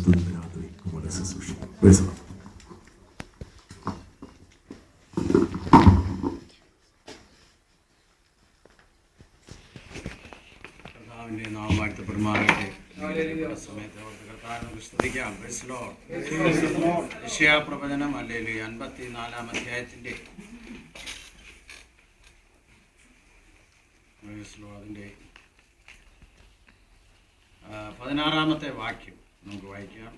അടുത്ത രാത്രി നമ്മുടെ ശുശ്രൂഷിക്കും. പ്രവചനം അല്ലെങ്കിൽ 54-ാം അധ്യായത്തിന്റെ അതിന്റെ 16-ാമത്തെ വാക്യം നമുക്ക് വായിക്കാം.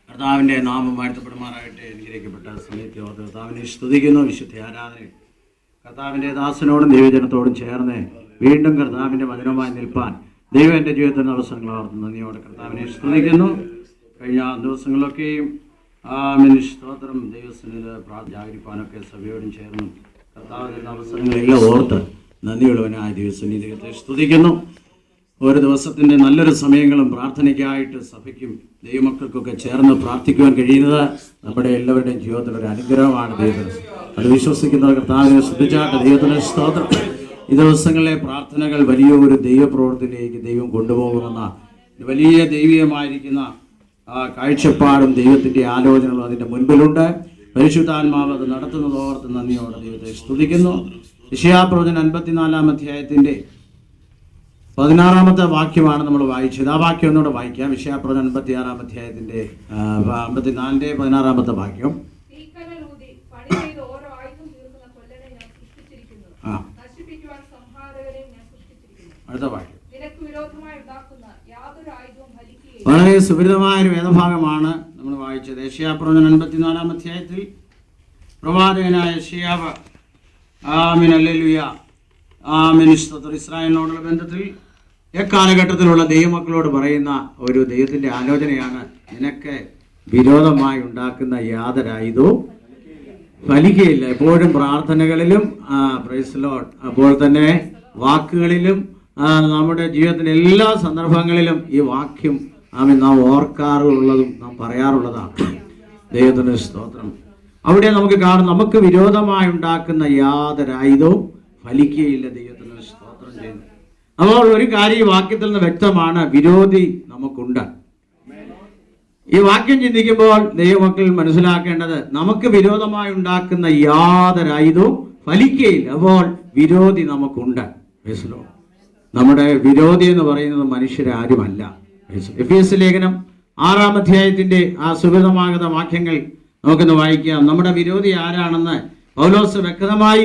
കർത്താവിന്റെ നാമം വാഴ്ത്തപ്പെടുമാറാകട്ടെ. അനുഗ്രഹിക്കപ്പെട്ട സമയത്ത് കർത്താവിനെ സ്തുതിക്കുന്നു. വിശുദ്ധ ആരാധനയിൽ കർത്താവിന്റെ ദാസനോടും ദൈവജനത്തോടും ചേർന്ന് വീണ്ടും കർത്താവിന്റെ വചനവുമായി നിൽപ്പാൻ ദൈവം എൻ്റെ ജീവിതത്തിൻ്റെ അവസരങ്ങൾ ഓർത്ത് നന്ദിയോടെ കർത്താവിനെ സ്തുതിക്കുന്നു. കഴിഞ്ഞ ദിവസങ്ങളിലൊക്കെയും സ്തോത്രം ദൈവസ്ഥനിൽ ജാഗരിപ്പാനൊക്കെ സഭയോടും ചേർന്നു കർത്താവിൻ്റെ അവസരങ്ങളെല്ലാം ഓർത്ത് നന്ദിയുള്ളവനായ ദിവസം ദൈവത്തെ സ്തുതിക്കുന്നു. ഓരോ ദിവസത്തിൻ്റെ നല്ലൊരു സമയങ്ങളും പ്രാർത്ഥനയ്ക്കായിട്ട് സഭയ്ക്കും ദൈവമക്കൾക്കൊക്കെ ചേർന്ന് പ്രാർത്ഥിക്കുവാൻ കഴിയുന്നത് നമ്മുടെ എല്ലാവരുടെയും ജീവിതത്തിലൊരു അനുഗ്രഹമാണ്. ദൈവത്തിന് അത് വിശ്വസിക്കുന്ന കർത്താവിനെ ശ്രദ്ധിച്ചാട്ട് ദൈവത്തിന് സ്തോത്രം. ഈ ദിവസങ്ങളിലെ പ്രാർത്ഥനകൾ വലിയൊരു ദൈവപ്രവർത്തിയിലേക്ക് ദൈവം കൊണ്ടുപോകുമെന്ന വലിയ ദൈവീയമായിരിക്കുന്ന കാഴ്ചപ്പാടും ദൈവത്തിൻ്റെ ആലോചനകളും അതിൻ്റെ മുൻപിലുണ്ട്. പരിശുദ്ധാത്മാവ് അത് നടത്തുന്നതോർത്ത് നന്ദിയോടെ ദൈവത്തെ സ്തുതിക്കുന്നു. യെശയ്യാപ്രവചനം 54-ാം അധ്യായത്തിൻ്റെ 16-ാമത്തെ വാക്യമാണ് നമ്മൾ വായിച്ചത്. ആ വാക്യം ഒന്നുകൂടെ വായിക്കാം. യെശയ്യാപ്രവചനം 56-ാം അധ്യായത്തിൻ്റെ 54-ന്റെ 16-ാമത്തെ വാക്യം. അടുത്ത വാക്യം വളരെ സുപരിതമായൊരു വേദഭാഗമാണ് നമ്മൾ വായിച്ചത്. യെശയ്യാപ്രവചനം 54-ാം അധ്യായത്തിൽ പ്രവാചകനായ യെശയ്യാവ് ആമീൻ ഹല്ലേലൂയ ആമീൻ സ്തോത്രം ഇസ്രായേലിനോടുള്ള ബന്ധത്തിൽ എക്കാലഘട്ടത്തിലുള്ള ദൈവമക്കളോട് പറയുന്ന ഒരു ദൈവത്തിൻ്റെ ആലോചനയാണ്. നിനക്ക് വിരോധമായി ഉണ്ടാക്കുന്ന യാതൊരായുധവും ഫലിക്കുകയില്ല. എപ്പോഴും പ്രാർത്ഥനകളിലും പ്രൈസ് ലോർഡ് അപ്പോൾ തന്നെ വാക്കുകളിലും നമ്മുടെ ജീവിതത്തിൻ്റെ എല്ലാ സന്ദർഭങ്ങളിലും ഈ വാക്യം നാം ഓർക്കാറുള്ളതും നാം പറയാറുള്ളതാണ്. ദൈവത്തിന് സ്തോത്രം. അവിടെ നമുക്ക് കാണും, നമുക്ക് വിരോധമായി ഉണ്ടാക്കുന്ന യാതൊരായുധവും ഫലിക്കുകയില്ല. ദൈവത്തിന് സ്തോത്രം ചെയ്യുന്നു. അപ്പോൾ ഒരു കാര്യം ഈ വാക്യത്തിൽ നിന്ന് വ്യക്തമാണ്, വിരോധി നമുക്കുണ്ട്. ഈ വാക്യം ചിന്തിക്കുമ്പോൾ ദൈവമക്കൾ മനസ്സിലാക്കേണ്ടത് നമുക്ക് വിരോധമായി ഉണ്ടാക്കുന്ന യാതൊരായുധവും ഫലിക്കുകയില്ല. അപ്പോൾ വിരോധി നമുക്കുണ്ട്. നമ്മുടെ വിരോധി എന്ന് പറയുന്നത് മനുഷ്യരാരുമല്ല. എഫേസ്യ ലേഖനം 6-ാം അധ്യായത്തിന്റെ ആ സുഗതമാകുന്ന വാക്യങ്ങൾ നമുക്കൊന്ന് വായിക്കാം. നമ്മുടെ വിരോധി ആരാണെന്ന് പൗലോസ് വ്യക്തമായി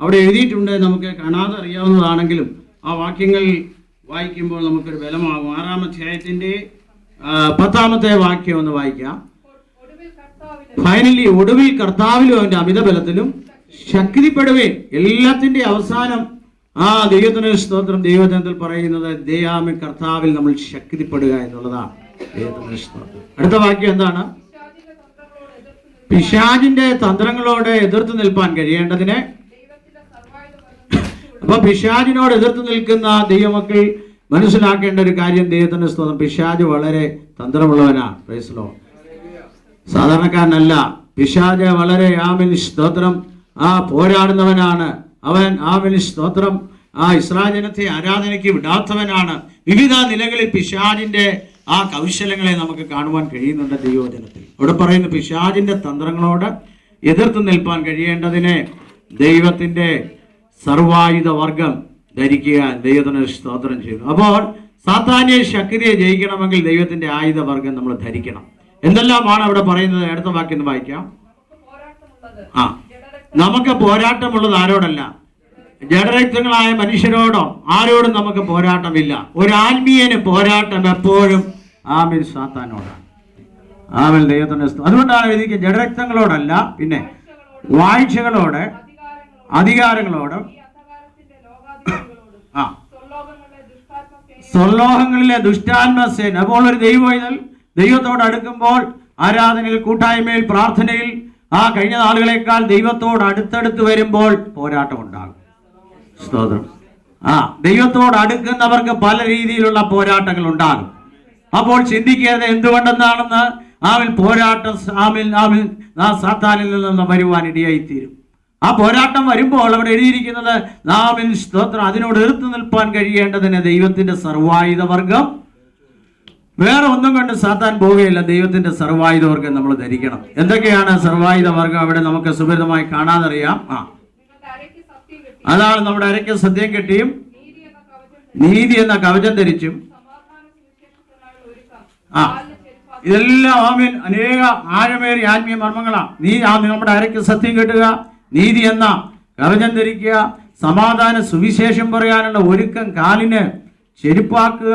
അവിടെ എഴുതിയിട്ടുണ്ട്. നമുക്ക് കാണാതെ അറിയാവുന്നതാണെങ്കിലും ആ വാക്യങ്ങൾ വായിക്കുമ്പോൾ നമുക്കൊരു ബലമാകും. 6-ാം അധ്യായത്തിന്റെ 10-ാമത്തെ വാക്യം ഒന്ന് വായിക്കാം. ഫൈനലി ഒടുവിൽ കർത്താവിലും അവന്റെ അമിത ബലത്തിലും ശക്തിപ്പെടുവേ. എല്ലാത്തിന്റെ അവസാനം ദൈവത്തിന് സ്തോത്രം ദൈവജനത്തിൽ പറയുന്നത് ദൈവമേ കർത്താവിൽ നമ്മൾ ശക്തിപ്പെടുക എന്നുള്ളതാണ്. ദൈവത്തിന് സ്തോത്രം. അടുത്ത വാക്യം എന്താണ്? പിശാചിന്റെ തന്ത്രങ്ങളോട് എതിർത്ത് നിൽപ്പാൻ കഴിയേണ്ടതിന്. അപ്പൊ പിശാചിനോട് എതിർത്ത് നിൽക്കുന്ന ദൈവമക്കൾ മനസ്സിലാക്കേണ്ട ഒരു കാര്യം, ദൈവത്തിന്റെ സ്തോത്രം, പിശാച് വളരെ തന്ത്രമുള്ളവനാണ്. Praise Lord. സാധാരണക്കാരനല്ല. പിശാച് വളരെ ആമേൻ സ്തോത്രം പോരാടുന്നവനാണ്. അവൻ ആമേൻ സ്തോത്രം ഇസ്രായേൽ ജനത്തെ ആരാധനയ്ക്ക് വിടാത്തവനാണ്. വിവിധ നിലകളിൽ പിശാചിന്റെ കൗശലങ്ങളെ നമുക്ക് കാണുവാൻ കഴിയുന്നുണ്ട് ദൈവവചനത്തിൽ. അവിടെ പറയുന്നു, പിശാചിന്റെ തന്ത്രങ്ങളോട് എതിർത്ത് നിൽപ്പാൻ കഴിയേണ്ടതിന് ദൈവത്തിന്റെ സർവായുധ വർഗം ധരിക്കുക. ദൈവത്തിന് സ്തോത്രം ചെയ്യുന്നു. അപ്പോൾ സാത്താന്യ ശക്തിയെ ജയിക്കണമെങ്കിൽ ദൈവത്തിന്റെ ആയുധ വർഗം നമ്മൾ ധരിക്കണം. എന്തെല്ലാമാണ് അവിടെ പറയുന്നത്? അടുത്ത വാക്യം വായിക്കാം. നമുക്ക് പോരാട്ടമുള്ളത് ആരോടല്ല? ജഡരക്തങ്ങളായ മനുഷ്യരോടോ ആരോടും നമുക്ക് പോരാട്ടമില്ല. ഒരു ആത്മീയന് പോരാട്ടം എപ്പോഴും ആമേൻ സാത്താനോടാണ്. ആമേൻ ദൈവത്തിന്റെ. അതുകൊണ്ടാണ് എഴുതിക്കുക, ജഡരക്തങ്ങളോടല്ല, പിന്നെ വാഴ്ചകളോട്, അധികാരങ്ങളോട്, സ്വർലോകങ്ങളിലെ ദുഷ്ടാത്മസേന. അപ്പോൾ ഒരു ദൈവത്തോട് അടുക്കുമ്പോൾ ആരാധനയിൽ, കൂട്ടായ്മയിൽ, പ്രാർത്ഥനയിൽ കഴിഞ്ഞ നാളുകളെക്കാൾ ദൈവത്തോട് അടുത്തടുത്ത് വരുമ്പോൾ പോരാട്ടം ഉണ്ടാകും. സ്തോത്രം. ദൈവത്തോട് അടുക്കുന്നവർക്ക് പല രീതിയിലുള്ള പോരാട്ടങ്ങൾ ഉണ്ടാകും. അപ്പോൾ ചിന്തിക്കേണ്ടത് എന്തുകൊണ്ടെന്നാണെന്ന് ആമിൽ പോരാട്ടം സാത്താനിൽ നിന്ന് വരുവാൻ ഇടയായിത്തീരും. ആ പോരാട്ടം വരുമ്പോൾ അവിടെ എഴുതിയിരിക്കുന്നത് നാമിൻ സ്തോത്രം അതിനോട് എതിർത്ത് നിൽപ്പാൻ കഴിയേണ്ടതിന് ദൈവത്തിന്റെ സർവായുധ വർഗം, വേറെ ഒന്നും കൊണ്ട് സാത്താൻ പോവുകയില്ല. ദൈവത്തിന്റെ സർവായുധ വർഗം നമ്മൾ ധരിക്കണം. എന്തൊക്കെയാണ് സർവായുധ വർഗം? അവിടെ നമുക്ക് സുപരിതമായി കാണാനറിയാം. അതാണ് നമ്മുടെ അരയ്ക്ക് സത്യം കെട്ടിയും നീതി എന്ന കവചം ധരിച്ചും. ഇതെല്ലാം ആമീൻ അനേക ആഴമേറിയ ആത്മീയ മർമ്മങ്ങളാണ്. നമ്മുടെ അരയ്ക്ക് സത്യം കെട്ടുക, നീതി എന്ന കവചം ധരിക്കുക, സമാധാന സുവിശേഷം പറയാനുള്ള ഒരുക്കം കാലിന് ചെരുപ്പാക്കുക,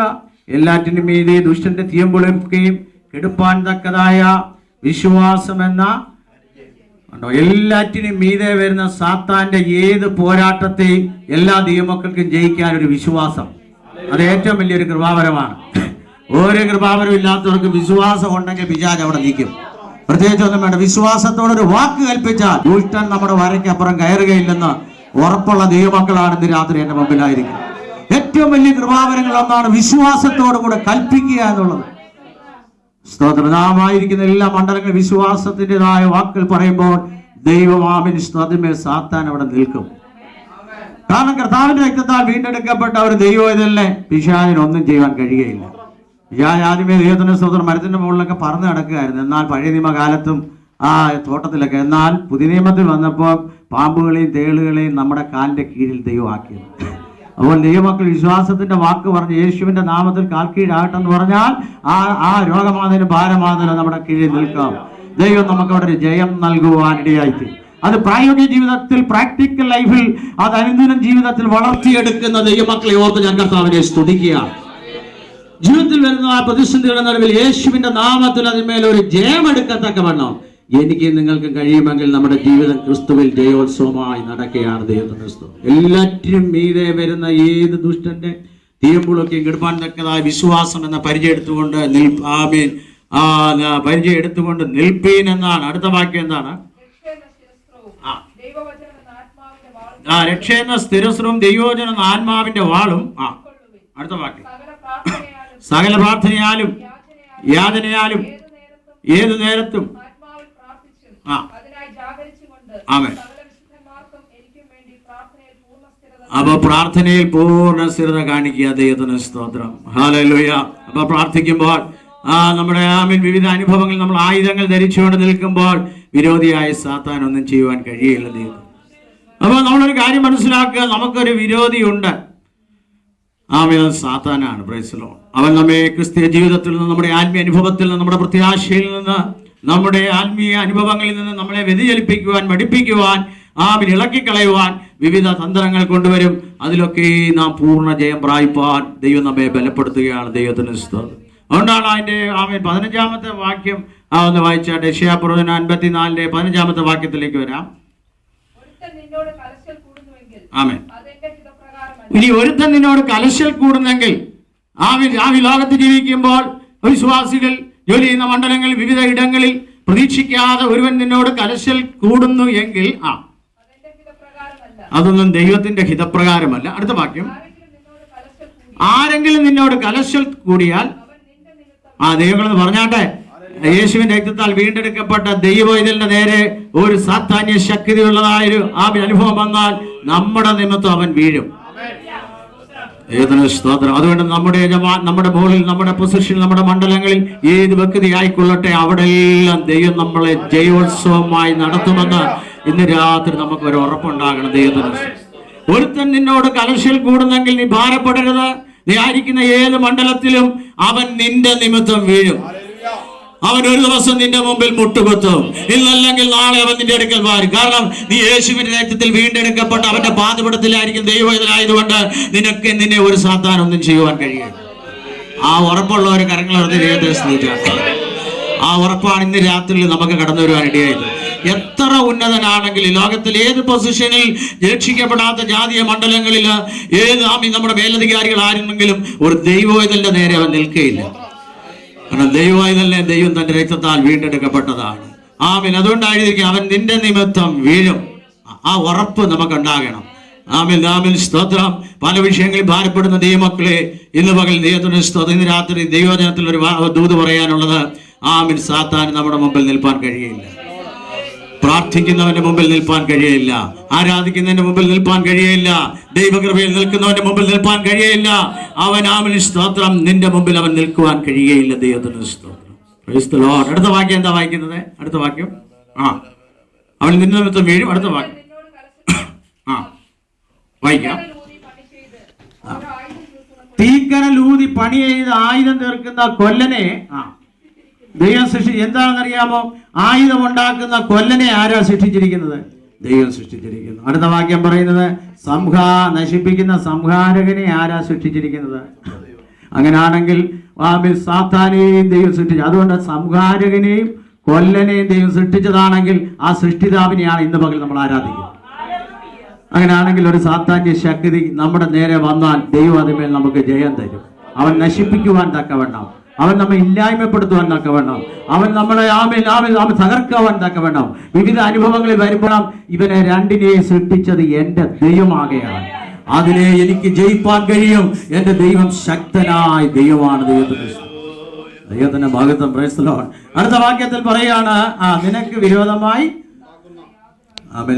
എല്ലാറ്റിനും മീതെ ദുഷ്ടന്റെ തീയമ്പുളിക്കുകയും കെടുപ്പാൻ തക്കതായ വിശ്വാസം എന്ന എല്ലാറ്റിനും മീതെ വരുന്ന സാത്താന്റെ ഏത് പോരാട്ടത്തെയും എല്ലാ ദൈവമക്കൾക്കും ജയിക്കാൻ ഒരു വിശ്വാസം, അത് ഏറ്റവും വലിയൊരു കൃപാവരമാണ്. ഒരു കൃപാവരം ഇല്ലാത്തവർക്ക് വിശ്വാസം ഉണ്ടെങ്കിൽ പിശാച് അവിടെ നിൽക്കും. പ്രത്യേകിച്ച് ഒന്നും വേണ്ട, വിശ്വാസത്തോടൊരു വാക്ക് കൽപ്പിച്ചാൽ ദുഷ്ടൻ നമ്മുടെ വരയ്ക്കപ്പുറം കയറുകയില്ലെന്ന് ഉറപ്പുള്ള ദൈവമക്കളാണ് ഇന്ന് രാത്രി എന്റെ മുമ്പിലായിരിക്കും. ഏറ്റവും വലിയ കൃപാവരങ്ങൾ ഒന്നാണ് വിശ്വാസത്തോടുകൂടെ കൽപ്പിക്കുക എന്നുള്ളത്. സ്തോത്രനാമായിരിക്കുന്ന എല്ലാ മണ്ഡലങ്ങളും വിശ്വാസത്തിൻ്റെതായ വാക്കുകൾ പറയുമ്പോൾ ദൈവമാമിൻ അതിന്മേൽ സാത്താൻ അവിടെ നിൽക്കും. കാരണം കർത്താവിന്റെ രക്തത്താൽ വീണ്ടെടുക്കപ്പെട്ട ഒരു ദൈവത്തിനെ പിശാചിനൊന്നും ചെയ്യാൻ കഴിയുകയില്ല. പിശാച് ആദ്യമേ ദൈവത്തിന്റെ സ്തോത്രം മരത്തിന്റെ മുകളിലൊക്കെ പറന്ന് നടക്കുകയായിരുന്നു. എന്നാൽ പഴയ നിയമകാലത്തും ആ തോട്ടത്തിലൊക്കെ. എന്നാൽ പുതിയ നിയമത്തിൽ വന്നപ്പോൾ പാമ്പുകളെയും തേളുകളെയും നമ്മുടെ കാലിന്റെ കീഴിൽ ദൈവമാക്കിയത്. അപ്പോൾ ദൈവമക്കൾ വിശ്വാസത്തിന്റെ വാക്ക് പറഞ്ഞ് യേശുവിന്റെ നാമത്തിൽ കാൽ കീഴാകട്ടെന്ന് പറഞ്ഞാൽ ആ രോഗമാതിന് ഭാരമാതിന് നമ്മുടെ കീഴിൽ നിൽക്കാം. ദൈവം നമുക്ക് അവിടെ ഒരു ജയം നൽകുവാൻ ഇടയായിട്ട് അത് പ്രായോഗിക ജീവിതത്തിൽ, പ്രാക്ടിക്കൽ ലൈഫിൽ, അത് അനുദിനം ജീവിതത്തിൽ വളർത്തിയെടുക്കുന്ന ദൈവമക്കളെ ഓർത്ത് ഞാൻ കർത്താവിനെ സ്തുതിക്കുകയാണ്. ജീവിതത്തിൽ വരുന്ന ആ പ്രതിസന്ധികളുടെ നടുവിൽ യേശുവിന്റെ നാമത്തിൽ അതിന്മേൽ ഒരു ജയമെടുക്കത്തക്കവണ്ണം എനിക്ക് നിങ്ങൾക്ക് കഴിയുമെങ്കിൽ നമ്മുടെ ജീവിതം ക്രിസ്തുവിൽ ജയോത്സവമായി നടക്കുകയാണ്. ദൈവത്തിന്റെ ക്രിസ്തു എല്ലാറ്റിനും മീതെ വരുന്ന ഏത് ദുഷ്ടന്റെ തീയമ്പുളൊക്കെയും കെടുപ്പാൻ തക്കതായ വിശ്വാസം എന്ന പരിചയം എടുത്തുകൊണ്ട് നിൽപ്പീൻ എന്നാണ്. അടുത്ത വാക്യം എന്താണ്? രക്ഷയെന്ന സ്ഥിരസ്രവും ദൈവവചനം എന്ന ആത്മാവിന്റെ വാളും. അടുത്ത വാക്യം സകല പ്രാർത്ഥനയാലും യാതനയാലും ഏതു നേരത്തും ആമേൻ. അപ്പൊ പ്രാർത്ഥനയിൽ പൂർണ്ണ സ്ഥിരത കാണിക്കുക. ദൈവത്തിന് സ്തോത്രം. ഹല്ലേലൂയ. അപ്പൊ പ്രാർത്ഥിക്കുമ്പോൾ നമ്മുടെ വിവിധ അനുഭവങ്ങൾ നമ്മൾ ആയുധങ്ങൾ ധരിച്ചുകൊണ്ട് നിൽക്കുമ്പോൾ വിരോധിയായ സാത്താൻ ഒന്നും ചെയ്യുവാൻ കഴിയില്ല. ദൈവം അപ്പൊ നമ്മളൊരു കാര്യം മനസ്സിലാക്കുക, നമുക്കൊരു വിരോധിയുണ്ട്. സാത്താനാണ്. Praise the Lord. അവൻ നമ്മെ ക്രിസ്തീയ ജീവിതത്തിൽ നിന്ന്, നമ്മുടെ ആത്മീയ അനുഭവത്തിൽ നിന്ന്, നമ്മുടെ പ്രത്യാശയിൽ നിന്ന്, നമ്മുടെ ആത്മീയ അനുഭവങ്ങളിൽ നിന്ന് നമ്മളെ വ്യതിചലിപ്പിക്കുവാൻ, പഠിപ്പിക്കുവാൻ, ഇളക്കിക്കളയുവാൻ വിവിധ തന്ത്രങ്ങൾ കൊണ്ടുവരും. അതിലൊക്കെ നാം പൂർണ്ണ ജയം പ്രാപിപ്പാൻ ദൈവം നമ്മെ ബലപ്പെടുത്തുകയാണ്. ദൈവത്തിന് സ്തോത്രം. അതുകൊണ്ടാണ് അതിന്റെ 15-ാമത്തെ വാക്യം ഒന്ന് വായിച്ചാട്ടെ. യെശയ്യാപ്രവചനം 54-ന്റെ 15-ാമത്തെ വാക്യത്തിലേക്ക് വരാം. ആമേൻ. ഇനി ഒരുത്തൻ നിന്നോട് കലശൽ കൂടുന്നെങ്കിൽ, ലോകത്ത് ജീവിക്കുമ്പോൾ വിശ്വാസികൾ ജോലി ചെയ്യുന്ന മണ്ഡലങ്ങളിൽ വിവിധ ഇടങ്ങളിൽ പ്രതീക്ഷിക്കാതെ ഒരുവൻ നിന്നോട് കലശൽ കൂടുന്നു എങ്കിൽ അതൊന്നും ദൈവത്തിന്റെ ഹിതപ്രകാരമല്ല. അടുത്ത വാക്യം, ആരെങ്കിലും നിന്നോട് കലശൽ കൂടിയാൽ ദൈവങ്ങളെന്ന് പറഞ്ഞാട്ടെ, യേശുവിന്റെ രക്തത്താൽ വീണ്ടെടുക്കപ്പെട്ട ദൈവത്തിന്റെ നേരെ ഒരു സാത്താന്യ ശക്തിയുള്ളതായൊരു അനുഭവം വന്നാൽ നമ്മുടെ നിമിത്തം അവൻ വീഴും. സ്തോത്രം. അതുകൊണ്ട് നമ്മുടെ മുകളിൽ, നമ്മുടെ പൊസിഷനിൽ, നമ്മുടെ മണ്ഡലങ്ങളിൽ ഏത് വ്യക്തി ആയിക്കൊള്ളട്ടെ, അവിടെയെല്ലാം ദൈവം നമ്മളെ ജയോത്സവമായി നടത്തുമെന്ന് ഇന്ന് രാത്രി നമുക്ക് ഒരു ഉറപ്പുണ്ടാകണം. ദൈവത്തിന് ഒരുത്തൻ നിന്നോട് കലശൽ കൂടുന്നെങ്കിൽ നീ ഭാരപ്പെടരുത്. നീ ആയിരിക്കുന്ന ഏത് മണ്ഡലത്തിലും അവൻ നിന്റെ നിമിത്തം വീഴും. അവൻ ഒരു ദിവസം നിന്റെ മുമ്പിൽ മുട്ടുകുത്തും. ഇന്നല്ലെങ്കിൽ നാളെ അവൻ നിന്റെ അടുക്കൽ വരും. കാരണം നീ യേശുവിന്റെ രക്തത്തിൽ വീണ്ടെടുക്കപ്പെട്ട അവന്റെ പാദപീഠത്തിലായിരിക്കും ദൈവത്തിലായതുകൊണ്ട് നിന്നെ ഒരു സാത്താൻ ഒന്നും ചെയ്യുവാൻ കഴിയും. ആ ഉറപ്പുള്ള ഒരു കരങ്ങളെടുത്ത് ദൈവത്തെ സ്നേഹിക്കാം. ആ ഉറപ്പാണ് ഇന്ന് രാത്രിയിൽ നമുക്ക് കടന്നു വരുവാൻ ഇടയായത്. എത്ര ഉന്നതനാണെങ്കിലും, ലോകത്തിൽ ഏത് പൊസിഷനിൽ രക്ഷിക്കപ്പെടാത്ത ജാതീയ മണ്ഡലങ്ങളിൽ ഏത് നമ്മുടെ മേലധികാരികൾ ആരെങ്കിലും ഒരു ദൈവത്തിന്റെ നേരെ അവൻ നിൽക്കുകയില്ല. കാരണം ദൈവം തന്റെ രക്തത്താൽ വീണ്ടെടുക്കപ്പെട്ടതാണ്. അതുകൊണ്ടായിരിക്കും അവൻ നിന്റെ നിമിത്തം വീഴും. ആ ഉറപ്പ് നമുക്കുണ്ടാകണം. സ്തോത്രം. പല വിഷയങ്ങളിൽ ഭാരപ്പെടുന്ന ദൈവമക്കളെ, ഇന്ന് പകൽ ദൈവത്തിന് സ്തോത്രം. ഇന്ന് രാത്രി ദൈവജനത്തിൽ ഒരു ദൂത് പറയാനുള്ളത്, ആമേൻ, സാത്താൻ നമ്മുടെ മുമ്പിൽ നിൽപ്പാൻ കഴിയില്ല. പ്രാർത്ഥിക്കുന്നവന്റെ മുമ്പിൽ നിൽപ്പാൻ കഴിയില്ല. ആരാധിക്കുന്നതിന്റെ മുമ്പിൽ നിൽപ്പാൻ കഴിയില്ല. ദൈവകൃപയിൽ നിൽക്കുന്നവന്റെ മുമ്പിൽ നിൽപ്പാൻ കഴിയില്ല. അവൻ ആമേൻ സ്തോത്രം, നിന്റെ മുമ്പിൽ അവൻ നിൽക്കുവാൻ കഴിയുകയില്ല. ദൈവത്തിന് സ്തോത്രം. Price the Lord. അടുത്ത വാക്യം എന്താ വായിക്കുന്നത്? അടുത്ത വാക്യം അവൻ നിന്റെ നിമിത്തം വീഴും. അടുത്ത വാക്യം വായിക്കാം. തീക്കനലൂതി പണി ചെയ്ത് ആയുധം തീർക്കുന്ന കൊല്ലനെ ദൈവം എന്താണെന്നറിയാമോ? ആയുധം ഉണ്ടാക്കുന്ന കൊല്ലനെ ആരാ സൃഷ്ടിച്ചിരിക്കുന്നത്? ദൈവം സൃഷ്ടിച്ചിരിക്കുന്നു. അടുത്ത വാക്യം പറയുന്നത് നശിപ്പിക്കുന്ന സംഹാരകനെ ആരാ സൃഷ്ടിച്ചിരിക്കുന്നത്? അങ്ങനെയാണെങ്കിൽ സാത്താനെയും ദൈവം സൃഷ്ടിച്ചു. അതുകൊണ്ട് സംഹാരകനെയും കൊല്ലനെയും ദൈവം സൃഷ്ടിച്ചതാണെങ്കിൽ ആ സൃഷ്ടിതാവിനെയാണ് ഇന്ന് പകൽ നമ്മൾ ആരാധിക്കുന്നത്. അങ്ങനെയാണെങ്കിൽ ഒരു സാത്താന്യ ശക്തി നമ്മുടെ നേരെ വന്നാൽ ദൈവം അതിന്മേൽ നമുക്ക് ജയം തരും. അവൻ നശിപ്പിക്കുവാൻ തക്കവണ്ണം, അവൻ നമ്മെ ഇല്ലായ്മപ്പെടുത്തുവാൻ തക്കവണ്ണം, അവൻ നമ്മളെ അവൻ തകർക്കുവാൻ തക്കവണ്ണം വിവിധ അനുഭവങ്ങളിൽ വരുമ്പോൾ ഇവനെ രണ്ടിനെയും സൃഷ്ടിച്ചത് എൻ്റെ ദൈവമാകയാണ്. അതിനെ എനിക്ക് ജയിപ്പാൻ കഴിയും. എൻ്റെ ദൈവം ശക്തനായ ദൈവമാണ്. ദൈവത്തിന്റെ ഭാഗത്തും പ്രൈസ് ദി ലോർഡ്. അടുത്ത വാക്യത്തിൽ പറയാണ്, നിനക്ക് വിരോധമായി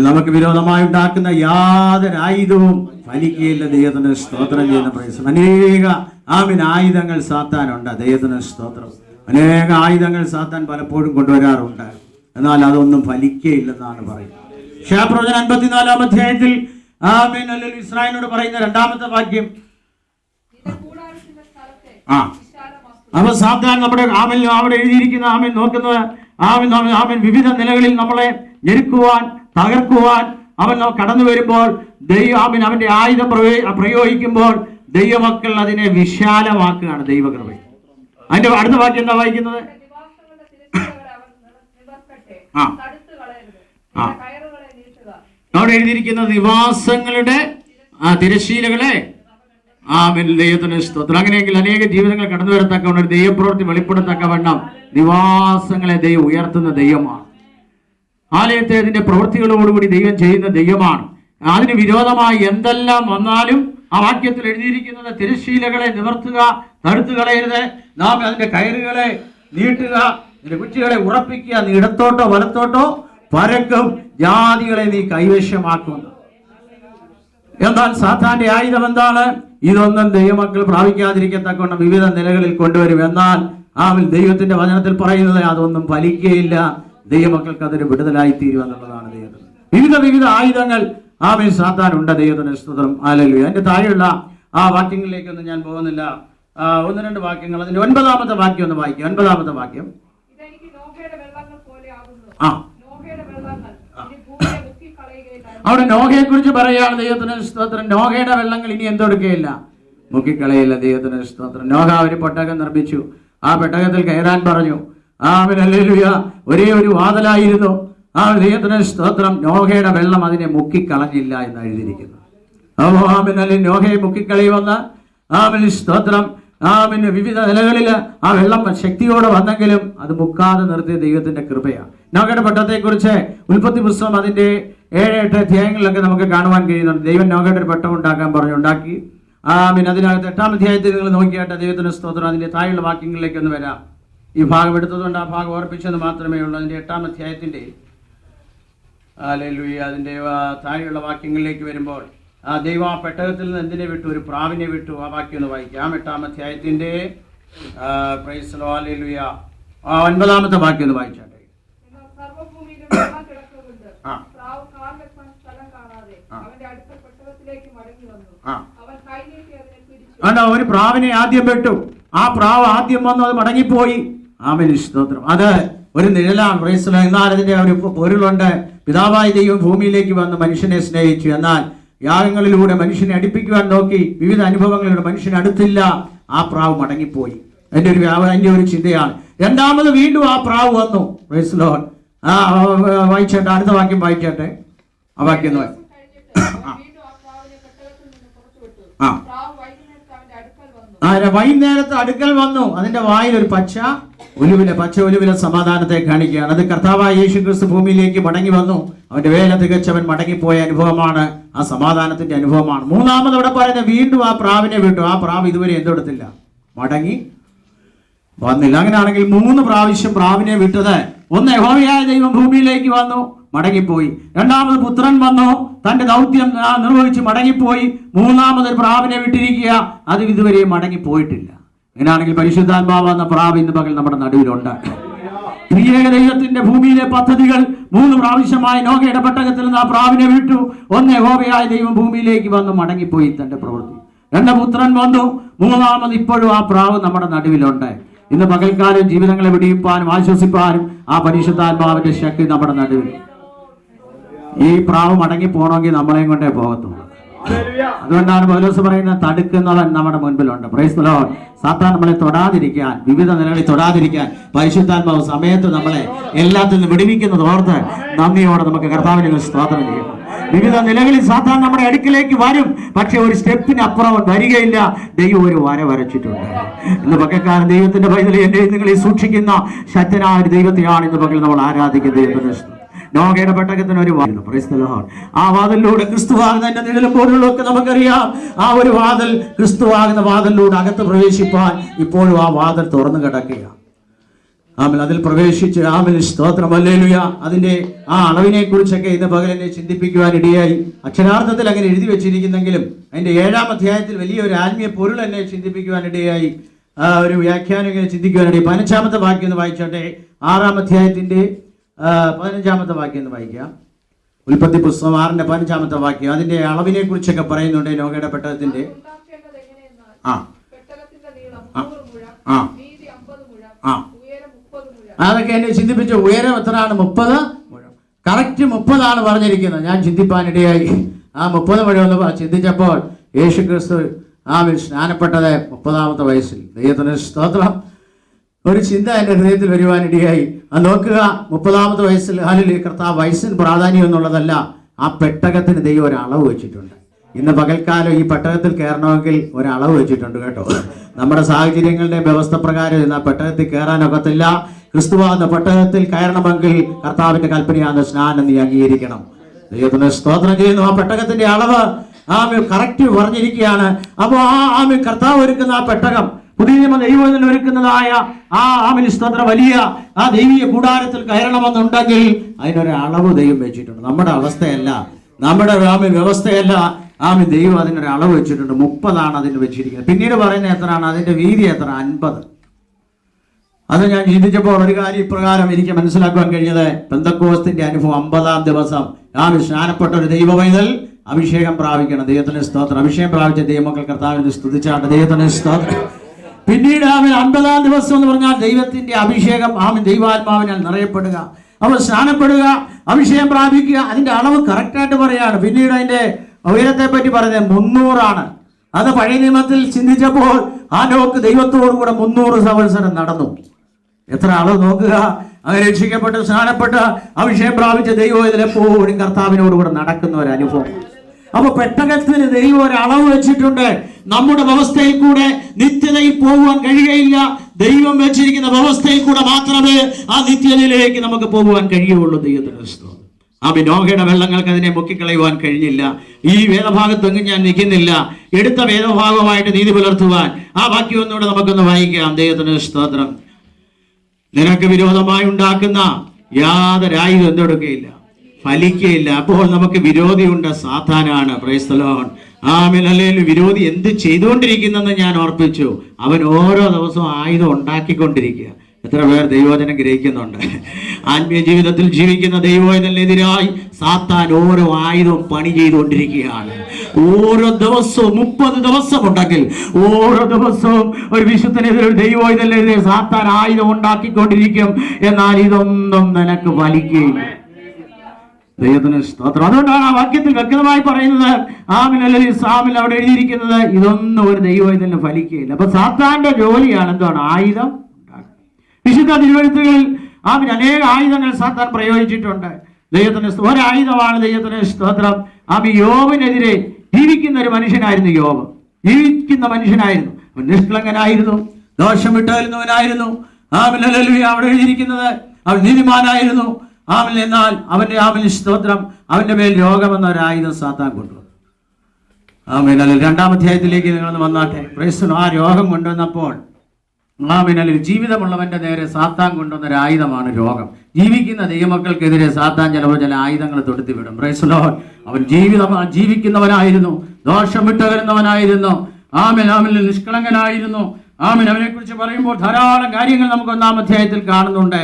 നമുക്ക് വിരോധമായി ഉണ്ടാക്കുന്ന യാതൊരു ആയുധവും ഫലിക്കുകയില്ല. ദൈവത്തിന് സ്തോത്രം ചെയ്യുന്ന പ്രൈസ്. അനേക ആയുധങ്ങൾ സാത്താനുണ്ട്. ദൈവത്തിന് സ്തോത്രം. അനേക ആയുധങ്ങൾ സാത്താൻ പലപ്പോഴും കൊണ്ടുവരാറുണ്ട്. എന്നാൽ അതൊന്നും ഫലിക്കുകയില്ലെന്നാണ് പറയുന്നത്. യശയ്യാപ്രവചനം 54-ാം അധ്യായത്തിൽ ഇസ്രായേലിനോട് പറയുന്ന 2-ാമത്തെ വാക്യം. അപ്പൊ സാത്താൻ നമ്മുടെ അവിടെ എഴുതിയിരിക്കുന്ന നോക്കുന്നത് വിവിധ നിലകളിൽ നമ്മളെ ഞെരുക്കുവാൻ, തകർക്കുവാൻ അവൻ കടന്നു വരുമ്പോൾ അവന്റെ ആയുധം പ്രയോഗിക്കുമ്പോൾ ദൈവമക്കൾ അതിനെ വിശാലമാക്കുകയാണ്. ദൈവകൃപ. അതിന്റെ അടുത്ത വാക്യം എന്താ വായിക്കുന്നത്? അവിടെ എഴുതിയിരിക്കുന്ന നിവാസങ്ങളുടെ തിരശ്ശീലകളെ ദൈവത്തിന് സ്തോത്രം. അങ്ങനെയെങ്കിൽ അനേക ജീവിതങ്ങൾ കടന്നു വരത്തക്കവണ്ണം ദൈവപ്രവൃത്തി വെളിപ്പെടുത്തക്കവണ്ണം നിവാസങ്ങളെ ദൈവം ഉയർത്തുന്ന ദൈവമാണ്. ആലയത്തെ അതിന്റെ പ്രവൃത്തികളോടുകൂടി ദൈവം ചെയ്യുന്ന ദൈവമാണ്. അതിന് വിരോധമായി എന്തെല്ലാം വന്നാലും ആ വാക്യത്തിൽ എഴുതിയിരിക്കുന്നത് തിരശ്ശീലകളെ നിവർത്തുക, തടുത്തു കളയരുത്. നാം അതിന്റെ കയറുകളെ നീട്ടുക, അതിന്റെ കുറ്റികളെ ഉറപ്പിക്കുക. നീ ഇടത്തോട്ടോ വലത്തോട്ടോ പരക്കും, ജാതികളെ നീ കൈവശമാക്കുന്നു. എന്നാൽ സാത്താന്റെ ആയുധം എന്താണ്? ഇതൊന്നും ദൈവമക്കൾ പ്രാപിക്കാതിരിക്കത്തക്കൊണ്ട് വിവിധ നിലകളിൽ കൊണ്ടുവരും. എന്നാൽ ദൈവത്തിന്റെ വചനത്തിൽ പറയുന്നത് അതൊന്നും ഫലിക്കുകയില്ല. ദൈവമക്കൾക്ക് അതൊരു വിടുതലായി തീരുമെന്നുള്ളതാണ് ദൈവത്തിന്. വിവിധ ആയുധങ്ങൾ സാത്താനുണ്ട്. ദൈവത്തിന് സ്തോത്രം. ഹല്ലേലൂയ. അതിന്റെ താഴെയുള്ള ആ വാക്യങ്ങളിലേക്കൊന്നും ഞാൻ പോകുന്നില്ല. 1-2 വാക്യങ്ങൾ. അതിന്റെ 9-ാമത്തെ വാക്യം ഒന്ന് വായിക്കാം. 9-ാമത്തെ വാക്യം. അവിടെ നോഹയെ കുറിച്ച് പറയുകയാണ്. ദൈവത്തിന് സ്തോത്രം. നോഹയുടെ വെള്ളങ്ങൾ ഇനി എന്തെടുക്കുകയില്ല, മുക്കിക്കളയില്ല. ദൈവത്തിന് സ്തോത്രം. നോഹ ഒരു പെട്ടകം നിർമ്മിച്ചു. ആ പെട്ടകത്തിൽ കയറാൻ പറഞ്ഞു. ഹല്ലേലൂയ. ഒരേ ഒരു വാതിലായിരുന്നു. ദൈവത്തിന് സ്തോത്രം. നോഹയുടെ വെള്ളം അതിനെ മുക്കിക്കളഞ്ഞില്ല എന്ന് എഴുതിയിരിക്കുന്നു. നോഹയെ മുക്കിക്കളയുമെന്ന് സ്തോത്രം. വിവിധ നിലകളിൽ ആ വെള്ളം ശക്തിയോടെ വന്നെങ്കിലും അത് മുക്കാതെ നിർത്തിയ ദൈവത്തിന്റെ കൃപയാണ്. നോഹയുടെ പെട്ടകത്തെ കുറിച്ച് ഉൽപ്പത്തി പുസ്തകം അതിന്റെ 7-8 അധ്യായങ്ങളിലൊക്കെ നമുക്ക് കാണുവാൻ കഴിയുന്നുണ്ട്. ദൈവം നോഹയുടെ ഒരു പെട്ടകം ഉണ്ടാക്കാൻ പറഞ്ഞു. ഉണ്ടാക്കി. അതിനകത്ത് 8-ാം അധ്യായത്തിൽ നിങ്ങൾ നോക്കിയാട്ടെ. ദൈവത്തിന് സ്തോത്രം. അതിന്റെ താഴെയുള്ള വാക്യങ്ങളിലേക്ക് ഒന്ന് വരാം. ഈ ഭാഗം എടുത്തതുകൊണ്ട് ആ ഭാഗം ഓർപ്പിച്ചത് മാത്രമേ ഉള്ളൂ. അതിന്റെ 8-ാം അധ്യായത്തിന്റെ ഹല്ലേലൂയ അതിന്റെ താഴെയുള്ള വാക്യങ്ങളിലേക്ക് വരുമ്പോൾ ദൈവം ആ പെട്ടകത്തിൽ നിന്ന് എന്തിനെ വിട്ടു? ഒരു പ്രാവിനെ വിട്ടു. ആ വാക്യം ഒന്ന് വായിക്കാം. 8-ാം അധ്യായത്തിന്റെ പ്രൈസ് ഹല്ലേലൂയ 9-ാമത്തെ വാക്യം ഒന്ന് വായിച്ചാട്ടെ. ഒരു പ്രാവിനെ ആദ്യം വിട്ടു. ആ പ്രാവ് ആദ്യം വന്നു, അത് മടങ്ങിപ്പോയി. സ്തോത്രം. അത് ഒരു നിഴലാണ്. പ്രൈസ്. എന്നാൽ അതിന്റെ ഒരു പൊരുളുണ്ട്. പിതാവായ ദൈവം ഭൂമിയിലേക്ക് വന്ന് മനുഷ്യനെ സ്നേഹിച്ചു. എന്നാൽ യാഗങ്ങളിലൂടെ മനുഷ്യനെ അടുപ്പിക്കുവാൻ നോക്കി. വിവിധ അനുഭവങ്ങളിലൂടെ മനുഷ്യനെ അടുത്തില്ല. ആ പ്രാവ് മടങ്ങിപ്പോയി. അതിന്റെ ഒരു ചിന്തയാണ്. രണ്ടാമത് വീണ്ടും ആ പ്രാവ് വന്നു. Praise Lord. വായിച്ചേട്ടെ. അടുത്ത വാക്യം വായിച്ചേട്ടെ. ആ വാക്യം വൈകുന്നേരത്ത് അടുക്കൽ വന്നു. അതിന്റെ വായിൽ ഒരു പച്ച ഒലിവിലെ സമാധാനത്തെ കാണിക്കുകയാണ്. അത് കർത്താവായ യേശുക്രിസ്തു ഭൂമിയിലേക്ക് മടങ്ങി വന്നു. അവന്റെ വേല തികച്ചവൻ മടങ്ങിപ്പോയ അനുഭവമാണ്. ആ സമാധാനത്തിന്റെ അനുഭവമാണ്. മൂന്നാമത് അവിടെ പറയുന്നത് വീണ്ടും ആ പ്രാവിനെ വിട്ടു. ആ പ്രാവ് ഇതുവരെ എന്തെടുത്തില്ല, മടങ്ങി വന്നില്ല. അങ്ങനെയാണെങ്കിൽ 3 പ്രാവശ്യം പ്രാവിനെ വിട്ടത്, ഒന്ന് യഹോവയായ ദൈവം ഭൂമിയിലേക്ക് വന്നു, മടങ്ങിപ്പോയി. രണ്ടാമത് പുത്രൻ വന്നു, തന്റെ ദൗത്യം നിർവഹിച്ച് മടങ്ങിപ്പോയി. മൂന്നാമതൊരു പ്രാവിനെ വിട്ടിരിക്കുക, അത് ഇതുവരെ മടങ്ങിപ്പോയിട്ടില്ല. അങ്ങനെയാണെങ്കിൽ പരിശുദ്ധാത്മാവ് എന്ന പ്രാവ് ഇന്ന് പകൽ നമ്മുടെ നടുവിലുണ്ട്. ത്രിയേക ദൈവത്തിന്റെ ഭൂമിയിലെ പദ്ധതികൾ 3 പ്രാവശ്യമായി നോഹയുടെ പെട്ടകത്തിൽ നിന്ന് ആ പ്രാവിനെ വിട്ടു. ഒന്ന് യഹോവയായ ദൈവം ഭൂമിയിലേക്ക് വന്നു, മടങ്ങിപ്പോയി തന്റെ പ്രവൃത്തി. 2 പുത്രൻ വന്നു, മൂന്നാമത് ഇപ്പോഴും ആ പ്രാവ് നമ്മുടെ നടുവിലുണ്ട്. ഇന്ന് പകൽക്കാലം ജീവിതങ്ങളെ വെടിയിപ്പാനും ആശ്വസിപ്പാനും ആ പരിശുദ്ധാത്മാവിന്റെ ശക്തി നമ്മുടെ നടുവിൽ. ഈ പ്രാവ് മടങ്ങി പോകണമെങ്കിൽ നമ്മളെയും കൊണ്ടേ പോകത്തുള്ളൂ. അതുകൊണ്ടാണ് പൗലോസ് പറയുന്നത്, തടുക്കുന്നവൻ നമ്മുടെ മുൻപിലുണ്ട്. Price the Lord. സാത്താൻ നമ്മളെ തൊടാതിരിക്കാൻ, വിവിധ നിലകളിൽ തൊടാതിരിക്കാൻ പരിശുദ്ധാത്മാവ് സമയത്ത് നമ്മളെ എല്ലാത്തിൽ നിന്ന് വിടുവിക്കുന്നത് ഓർത്ത് നന്ദിയോടെ നമുക്ക് കർത്താവിനെ സ്തോത്രം ചെയ്യണം. വിവിധ നിലകളിൽ സാത്താൻ നമ്മുടെ അടുക്കിലേക്ക് വരും, പക്ഷെ ഒരു സ്റ്റെപ്പിന് അപ്പുറം വരികയില്ല. ദൈവം ഒരു വര വരച്ചിട്ടുണ്ട്. ഇന്ന് പകൽക്കാലം ദൈവത്തിന്റെ പൈതലെ എന്നെ നിങ്ങളെ സൂക്ഷിക്കുന്ന ശക്തനായ ഒരു ദൈവത്തെയാണ് ഇന്ന് പകൽ നമ്മൾ ആരാധിക്കുന്നത്. നോഹയുടെ പെട്ടകത്തിന് ഒരു വാതിൽ, പ്രൈസ് ദി ലോർഡ്. ആ വാതിലിലൂടെ ക്രിസ്തുവാകുന്ന എന്റെ നിഴലും പോലുള്ളതൊക്കെ നമുക്കറിയാം. ആ ഒരു വാതിൽ, ക്രിസ്തുവാകുന്ന വാതിലിലൂടെ അകത്ത് പ്രവേശിപ്പാൻ ഇപ്പോഴും ആ വാതിൽ തുറന്നു കിടക്കുക. ആമേൻ. അതിൽ പ്രവേശിച്ച് ആമേൻ സ്തോത്രം ഹല്ലേലൂയ. അതിന്റെ ആ അളവിനെ കുറിച്ചൊക്കെ ഇന്ന് പകൽ എന്നെ ചിന്തിപ്പിക്കുവാൻ ഇടയായി. അക്ഷരാർത്ഥത്തിൽ അങ്ങനെ എഴുതി വെച്ചിരിക്കുന്നെങ്കിലും അതിന്റെ 7-ാം അധ്യായത്തിൽ വലിയൊരു ആത്മീയ പൊരുൾ എന്നെ ചിന്തിപ്പിക്കുവാൻ ഇടയായി. ഒരു വ്യാഖ്യാനം ഇങ്ങനെ ചിന്തിക്കുവാനിടയായി. 15-ാമത്തെ വാക്യം ഒന്ന് വായിച്ചോട്ടെ. 6-ാം അധ്യായത്തിന്റെ 15-ാമത്തെ വാക്യം എന്ന് വായിക്കാം. ഉൽപ്പത്തി പുസ്തകം 6-ന്റെ 15-ാമത്തെ വാക്യം. അതിന്റെ അളവിനെ കുറിച്ചൊക്കെ പറയുന്നുണ്ട്. നോഹയുടെ പെട്ടകത്തിന്റെ അതൊക്കെ എന്നെ ചിന്തിപ്പിച്ചു. ഉയരം എത്രയാണ്? 30 മുഴം. കറക്റ്റ് 30 പറഞ്ഞിരിക്കുന്നത്. ഞാൻ ചിന്തിപ്പാനിടയായി. ആ 30 മുഴം ഒന്ന് ചിന്തിച്ചപ്പോൾ യേശു ക്രിസ്തു സ്നാനപ്പെട്ടത് 30-ാമത്തെ വയസ്സിൽ. ദൈവത്തിന് സ്തോത്രം. ഒരു ചിന്ത എൻ്റെ ഹൃദയത്തിൽ വരുവാനിടയായി. അത് നോക്കുക, 30-ാമത്തെ വയസ്സിൽ ഹാലലൂയ. കർത്താവ് വയസ്സിന് പ്രാധാന്യം എന്നുള്ളതല്ല, ആ പെട്ടകത്തിന് ദൈവം ഒരു അളവ് വെച്ചിട്ടുണ്ട്. ഇന്ന് പകൽക്കാലം ഈ പെട്ടകത്തിൽ കയറണമെങ്കിൽ ഒരളവ് വെച്ചിട്ടുണ്ട് കേട്ടോ. നമ്മുടെ സാഹചര്യങ്ങളുടെ വ്യവസ്ഥ പ്രകാരം ഇന്ന് ആ പെട്ടകത്തിൽ കയറാനൊക്കത്തില്ല. ക്രിസ്തുവാകുന്ന പെട്ടകത്തിൽ കയറണമെങ്കിൽ കർത്താവിന്റെ കൽപ്പനയാകുന്ന സ്നാനം നീ അംഗീകരിക്കണം. ദൈവത്തിന് സ്തോത്രം ചെയ്യുന്നു. ആ പെട്ടകത്തിന്റെ അളവ് കറക്റ്റ് പറഞ്ഞിരിക്കുകയാണ്. അപ്പോൾ കർത്താവ് ഒരുക്കുന്ന ആ പെട്ടകം, പുതിയ നിയമ ദൈവത്തിൽ ഒരുക്കുന്നതായ സ്തോത്രം വലിയ ആ ദൈവീയ കൂടാരത്തിൽ കയറണമെന്നുണ്ടെങ്കിൽ അതിനൊരു അളവ് ദൈവം വെച്ചിട്ടുണ്ട്. നമ്മുടെ അവസ്ഥയല്ല, നമ്മുടെ വ്യവസ്ഥയല്ല. ദൈവം അതിനൊരു അളവ് വെച്ചിട്ടുണ്ട്. 30 അതിന് വെച്ചിരിക്കുന്നത്. പിന്നീട് പറയുന്നത് എത്രയാണ്? അതിന്റെ വീതി എത്ര? 50. അത് ഞാൻ ചിന്തിച്ചപ്പോൾ ഒരു കാര്യം ഇപ്രകാരം എനിക്ക് മനസ്സിലാക്കുവാൻ കഴിഞ്ഞത്, പെന്തക്കോസ്തിന്റെ അനുഭവം 50-ാം ദിവസം സ്നാനപ്പെട്ട ഒരു ദൈവ പൈതൽ അഭിഷേകം പ്രാപിക്കണം. ദൈവത്തിന് സ്തോത്രം. അഭിഷേകം പ്രാപിച്ച ദൈവമക്കൾ കർത്താവിനെ സ്തുതിച്ചാണ്. ദൈവത്തിന് സ്തോത്രം. പിന്നീട് 50-ാം ദിവസം എന്ന് പറഞ്ഞാൽ ദൈവത്തിന്റെ അഭിഷേകം, ദൈവാത്മാവിനാൽ നിറയപ്പെടുക, അവർ സ്നാനപ്പെടുക, അഭിഷേകം പ്രാപിക്കുക. അതിന്റെ അളവ് കറക്റ്റായിട്ട് പറയാണ്. പിന്നീട് അതിന്റെ ഉയരത്തെ പറ്റി പറയുന്നത് 300. അത് പഴയ നിയമത്തിൽ ചിന്തിച്ചപ്പോൾ ഹാനോക്ക് ദൈവത്തോടു കൂടെ 300 സംവത്സരം നടന്നു. എത്ര അളവ് നോക്കുക. അങ്ങനെ രക്ഷിക്കപ്പെട്ട് സ്നാനപ്പെട്ട് അഭിഷേകം പ്രാപിച്ച ദൈവം ഇതിലെപ്പോഴും കർത്താവിനോടുകൂടെ നടക്കുന്ന ഒരു അനുഭവം. അപ്പൊ പെട്ടകത്തിന് ദൈവം ഒരു അളവ് വെച്ചിട്ടുണ്ട്. നമ്മുടെ വ്യവസ്ഥയിൽ കൂടെ നിത്യതയിൽ പോകുവാൻ കഴിയുകയില്ല. ദൈവം വെച്ചിരിക്കുന്ന വ്യവസ്ഥയിൽ കൂടെ മാത്രമേ ആ നിത്യതയിലേക്ക് നമുക്ക് പോകുവാൻ കഴിയുള്ളൂ. ദൈവത്തിന്റെ സ്തോത്രം. നോഹയുടെ വെള്ളങ്ങൾക്ക് അതിനെ മുക്കിക്കളയുവാൻ കഴിഞ്ഞില്ല. ഈ വേദഭാഗത്തെങ്ങും ഞാൻ നിൽക്കുന്നില്ല. എടുത്ത വേദഭാഗമായിട്ട് നീതി പുലർത്തുവാൻ ആ വാക്യം ഒന്നുകൂടെ നമുക്കൊന്ന് വായിക്കാം. ദൈവത്തിന് സ്തോത്രം. നിനക്ക് വിരോധമായി ഉണ്ടാക്കുന്ന യാതൊരു ആയുധം എന്തെടുക്കുകയില്ല, ഫലിക്കുകയില്ല. അപ്പോൾ നമുക്ക് വിരോധിയുണ്ട്, സാത്താനാണ്. Praise the Lord. അല്ലെങ്കിൽ വിരോധി എന്ത് ചെയ്തുകൊണ്ടിരിക്കുന്നെന്ന് ഞാൻ ഓർപ്പിച്ചു. അവൻ ഓരോ ദിവസവും ആയുധം ഉണ്ടാക്കിക്കൊണ്ടിരിക്കുക. എത്ര പേർ ദൈവവചനം ഗ്രഹിക്കുന്നുണ്ട്? ആത്മീയ ജീവിതത്തിൽ ജീവിക്കുന്ന ദൈവവചനത്തിനെതിരായി സാത്താൻ ഓരോ ആയുധവും പണി ചെയ്തുകൊണ്ടിരിക്കുകയാണ്. ഓരോ ദിവസവും 30 ദിവസം ഉണ്ടെങ്കിൽ ഓരോ ദിവസവും ഒരു വിശുദ്ധനെതിരെ, ഒരു ദൈവവചനത്തിനെതിരെ സാത്താൻ ആയുധം ഉണ്ടാക്കിക്കൊണ്ടിരിക്കും. എന്നാൽ ഇതൊന്നും നിനക്ക് ഫലിക്കുകയില്ല. ദൈവത്തിന് സ്തോത്രം. അതുകൊണ്ടാണ് ആ വാക്യത്തിൽ വ്യക്തമായി പറയുന്നത്, സാമിൽ അവിടെ എഴുതിയിരിക്കുന്നത്, ഇതൊന്നും ഒരു ദൈവവചനത്തിന് ഫലിക്കുകയില്ല. അപ്പൊ സാത്താന്റെ ജോലിയാണ് എന്താണ്? ആയുധം ഉണ്ടാക്കുക. വിശുദ്ധ തിരുവെഴുത്തുകളിൽ അനേക ആയുധങ്ങൾ സാത്താൻ പ്രയോഗിച്ചിട്ടുണ്ട്. ദൈവത്തിന് ഒരായുധമാണ് ദൈവത്തിന് സ്തോത്രം. യോബിനെതിരെ ജീവിക്കുന്ന ഒരു മനുഷ്യനായിരുന്നു യോബ്. ജീവിക്കുന്ന മനുഷ്യനായിരുന്നു. അവൻ നിഷ്കളങ്കനായിരുന്നു, ദോഷം വിട്ടകലുന്നവനായിരുന്നു. അവിടെ എഴുതിയിരിക്കുന്നത് അവൻ നീതിമാനായിരുന്നു. എന്നാൽ അവന്റെ സ്തോത്രം, അവന്റെ മേൽ രോഗമെന്ന ഒരു ആയുധം സാത്താൻ കൊണ്ടുവന്നു. 2-ാം അധ്യായത്തിലേക്ക് നിങ്ങളൊന്ന് വന്നാട്ടെ. പ്രൈസ്. ആ രോഗം കൊണ്ടുവന്നപ്പോൾ ആമേൻ. ജീവിതമുള്ളവന്റെ നേരെ സാത്താൻ കൊണ്ടുവന്ന ഒരു ആയുധമാണ് രോഗം. ജീവിക്കുന്ന ദൈവമക്കൾക്കെതിരെ സാത്താൻ ചില ആയുധങ്ങൾ തൊടുത്തിവിടും. Price the Lord. അവൻ ജീവിക്കുന്നവനായിരുന്നു, ദോഷം വിട്ടുവരുന്നവനായിരുന്നു, ആമേൻ, നിഷ്കളങ്കനായിരുന്നു. ആമേൻ. അവനെ കുറിച്ച് പറയുമ്പോൾ ധാരാളം കാര്യങ്ങൾ നമുക്ക് 1-ാം അധ്യായത്തിൽ കാണുന്നുണ്ട്.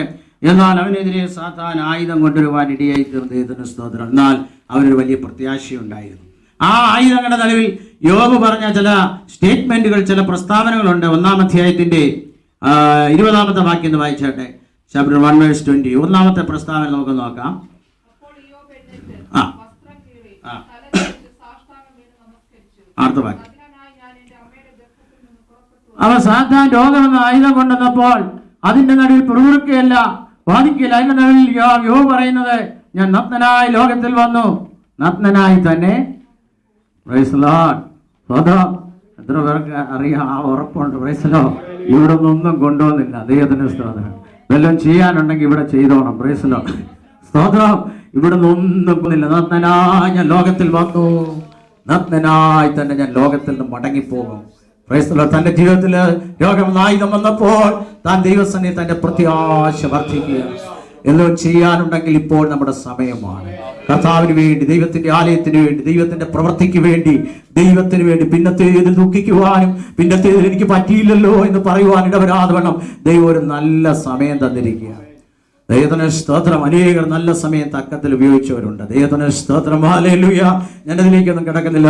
എന്നാൽ അവനെതിരെ സാത്താൻ ആയുധം കൊണ്ടുവരുവാൻ ഇടയായി തീർന്നതിന് സ്തോത്രം. എന്നാൽ അവനൊരു വലിയ പ്രത്യാശയുണ്ടായിരുന്നു. ആ ആയുധങ്ങളുടെ നിലവിൽ യോബ് പറഞ്ഞ ചില സ്റ്റേറ്റ്മെന്റുകൾ, ചില പ്രസ്താവനകളുണ്ട്. 1-ാം അധ്യായത്തിന്റെ 20-ാമത്തെ വാക്യം എന്ന് വായിച്ചാട്ടെ. ചാപ്റ്റർ 1:20. 1-ാമത്തെ പ്രസ്താവന നമുക്ക് നോക്കാം. അടുത്ത വാക്യം. അവ സാത്താൻ രോഗമെന്ന ആയുധം കൊണ്ടുവന്നപ്പോൾ അതിന്റെ നടുവിൽ പിറുപിറുക്കുകയല്ല, ബാധിക്കില്ല. അതിന്റെ നടുവിൽ യോബ് പറയുന്നത്, ഞാൻ നഗ്നനായി ലോകത്തിൽ വന്നു, നഗ്നനായി തന്നെ. Price the Lord. എത്ര പേർക്ക് അറിയാം? ആ ഉറപ്പുണ്ട്. Price the Lord. ഇവിടെ ഒന്നും കൊണ്ടുവന്നില്ല. ദൈവത്തിന് സ്തോത്രം. വല്ലതും ചെയ്യാനുണ്ടെങ്കിൽ ഇവിടെ ചെയ്തോണം. Price the Lord. സ്തോത്രം. ഇവിടെ ഒന്നും കൊണ്ടില്ല. നഗ്നനായി ഞാൻ ലോകത്തിൽ വന്നു, നഗ്നനായി തന്നെ ഞാൻ ലോകത്തിൽ നിന്ന് മടങ്ങിപ്പോകും. Price the Lord. തന്റെ ജീവിതത്തിൽ രോഗം ആയുധം വന്നപ്പോൾ താൻ ദൈവസന്നിധി തന്റെ പ്രത്യാശ വർദ്ധിക്കുക. എല്ലാം ചെയ്യാനുണ്ടെങ്കിൽ ഇപ്പോൾ നമ്മുടെ സമയമാണ്. കർത്താവിന് വേണ്ടി, ദൈവത്തിന്റെ ആലയത്തിന് വേണ്ടി, ദൈവത്തിന്റെ പ്രവൃത്തിക്ക് വേണ്ടി, ദൈവത്തിന് വേണ്ടി പിന്നത്തേതിൽ ദുഃഖിക്കുവാനും പിന്നത്തേതിൽ എനിക്ക് പറ്റിയില്ലല്ലോ എന്ന് പറയുവാൻ ഇടവരാതെ വേണം ദൈവം ഒരു നല്ല സമയം തന്നിരിക്കുകയാണ്. ദൈവത്തിന് സ്തോത്രം. അനേകർ നല്ല സമയം തക്കത്തിൽ ഉപയോഗിച്ചവരുണ്ട്. ദൈവത്തിന് സ്തോത്രം. ഹല്ലേലൂയ. ഞാനതിലേക്കൊന്നും കിടക്കുന്നില്ല.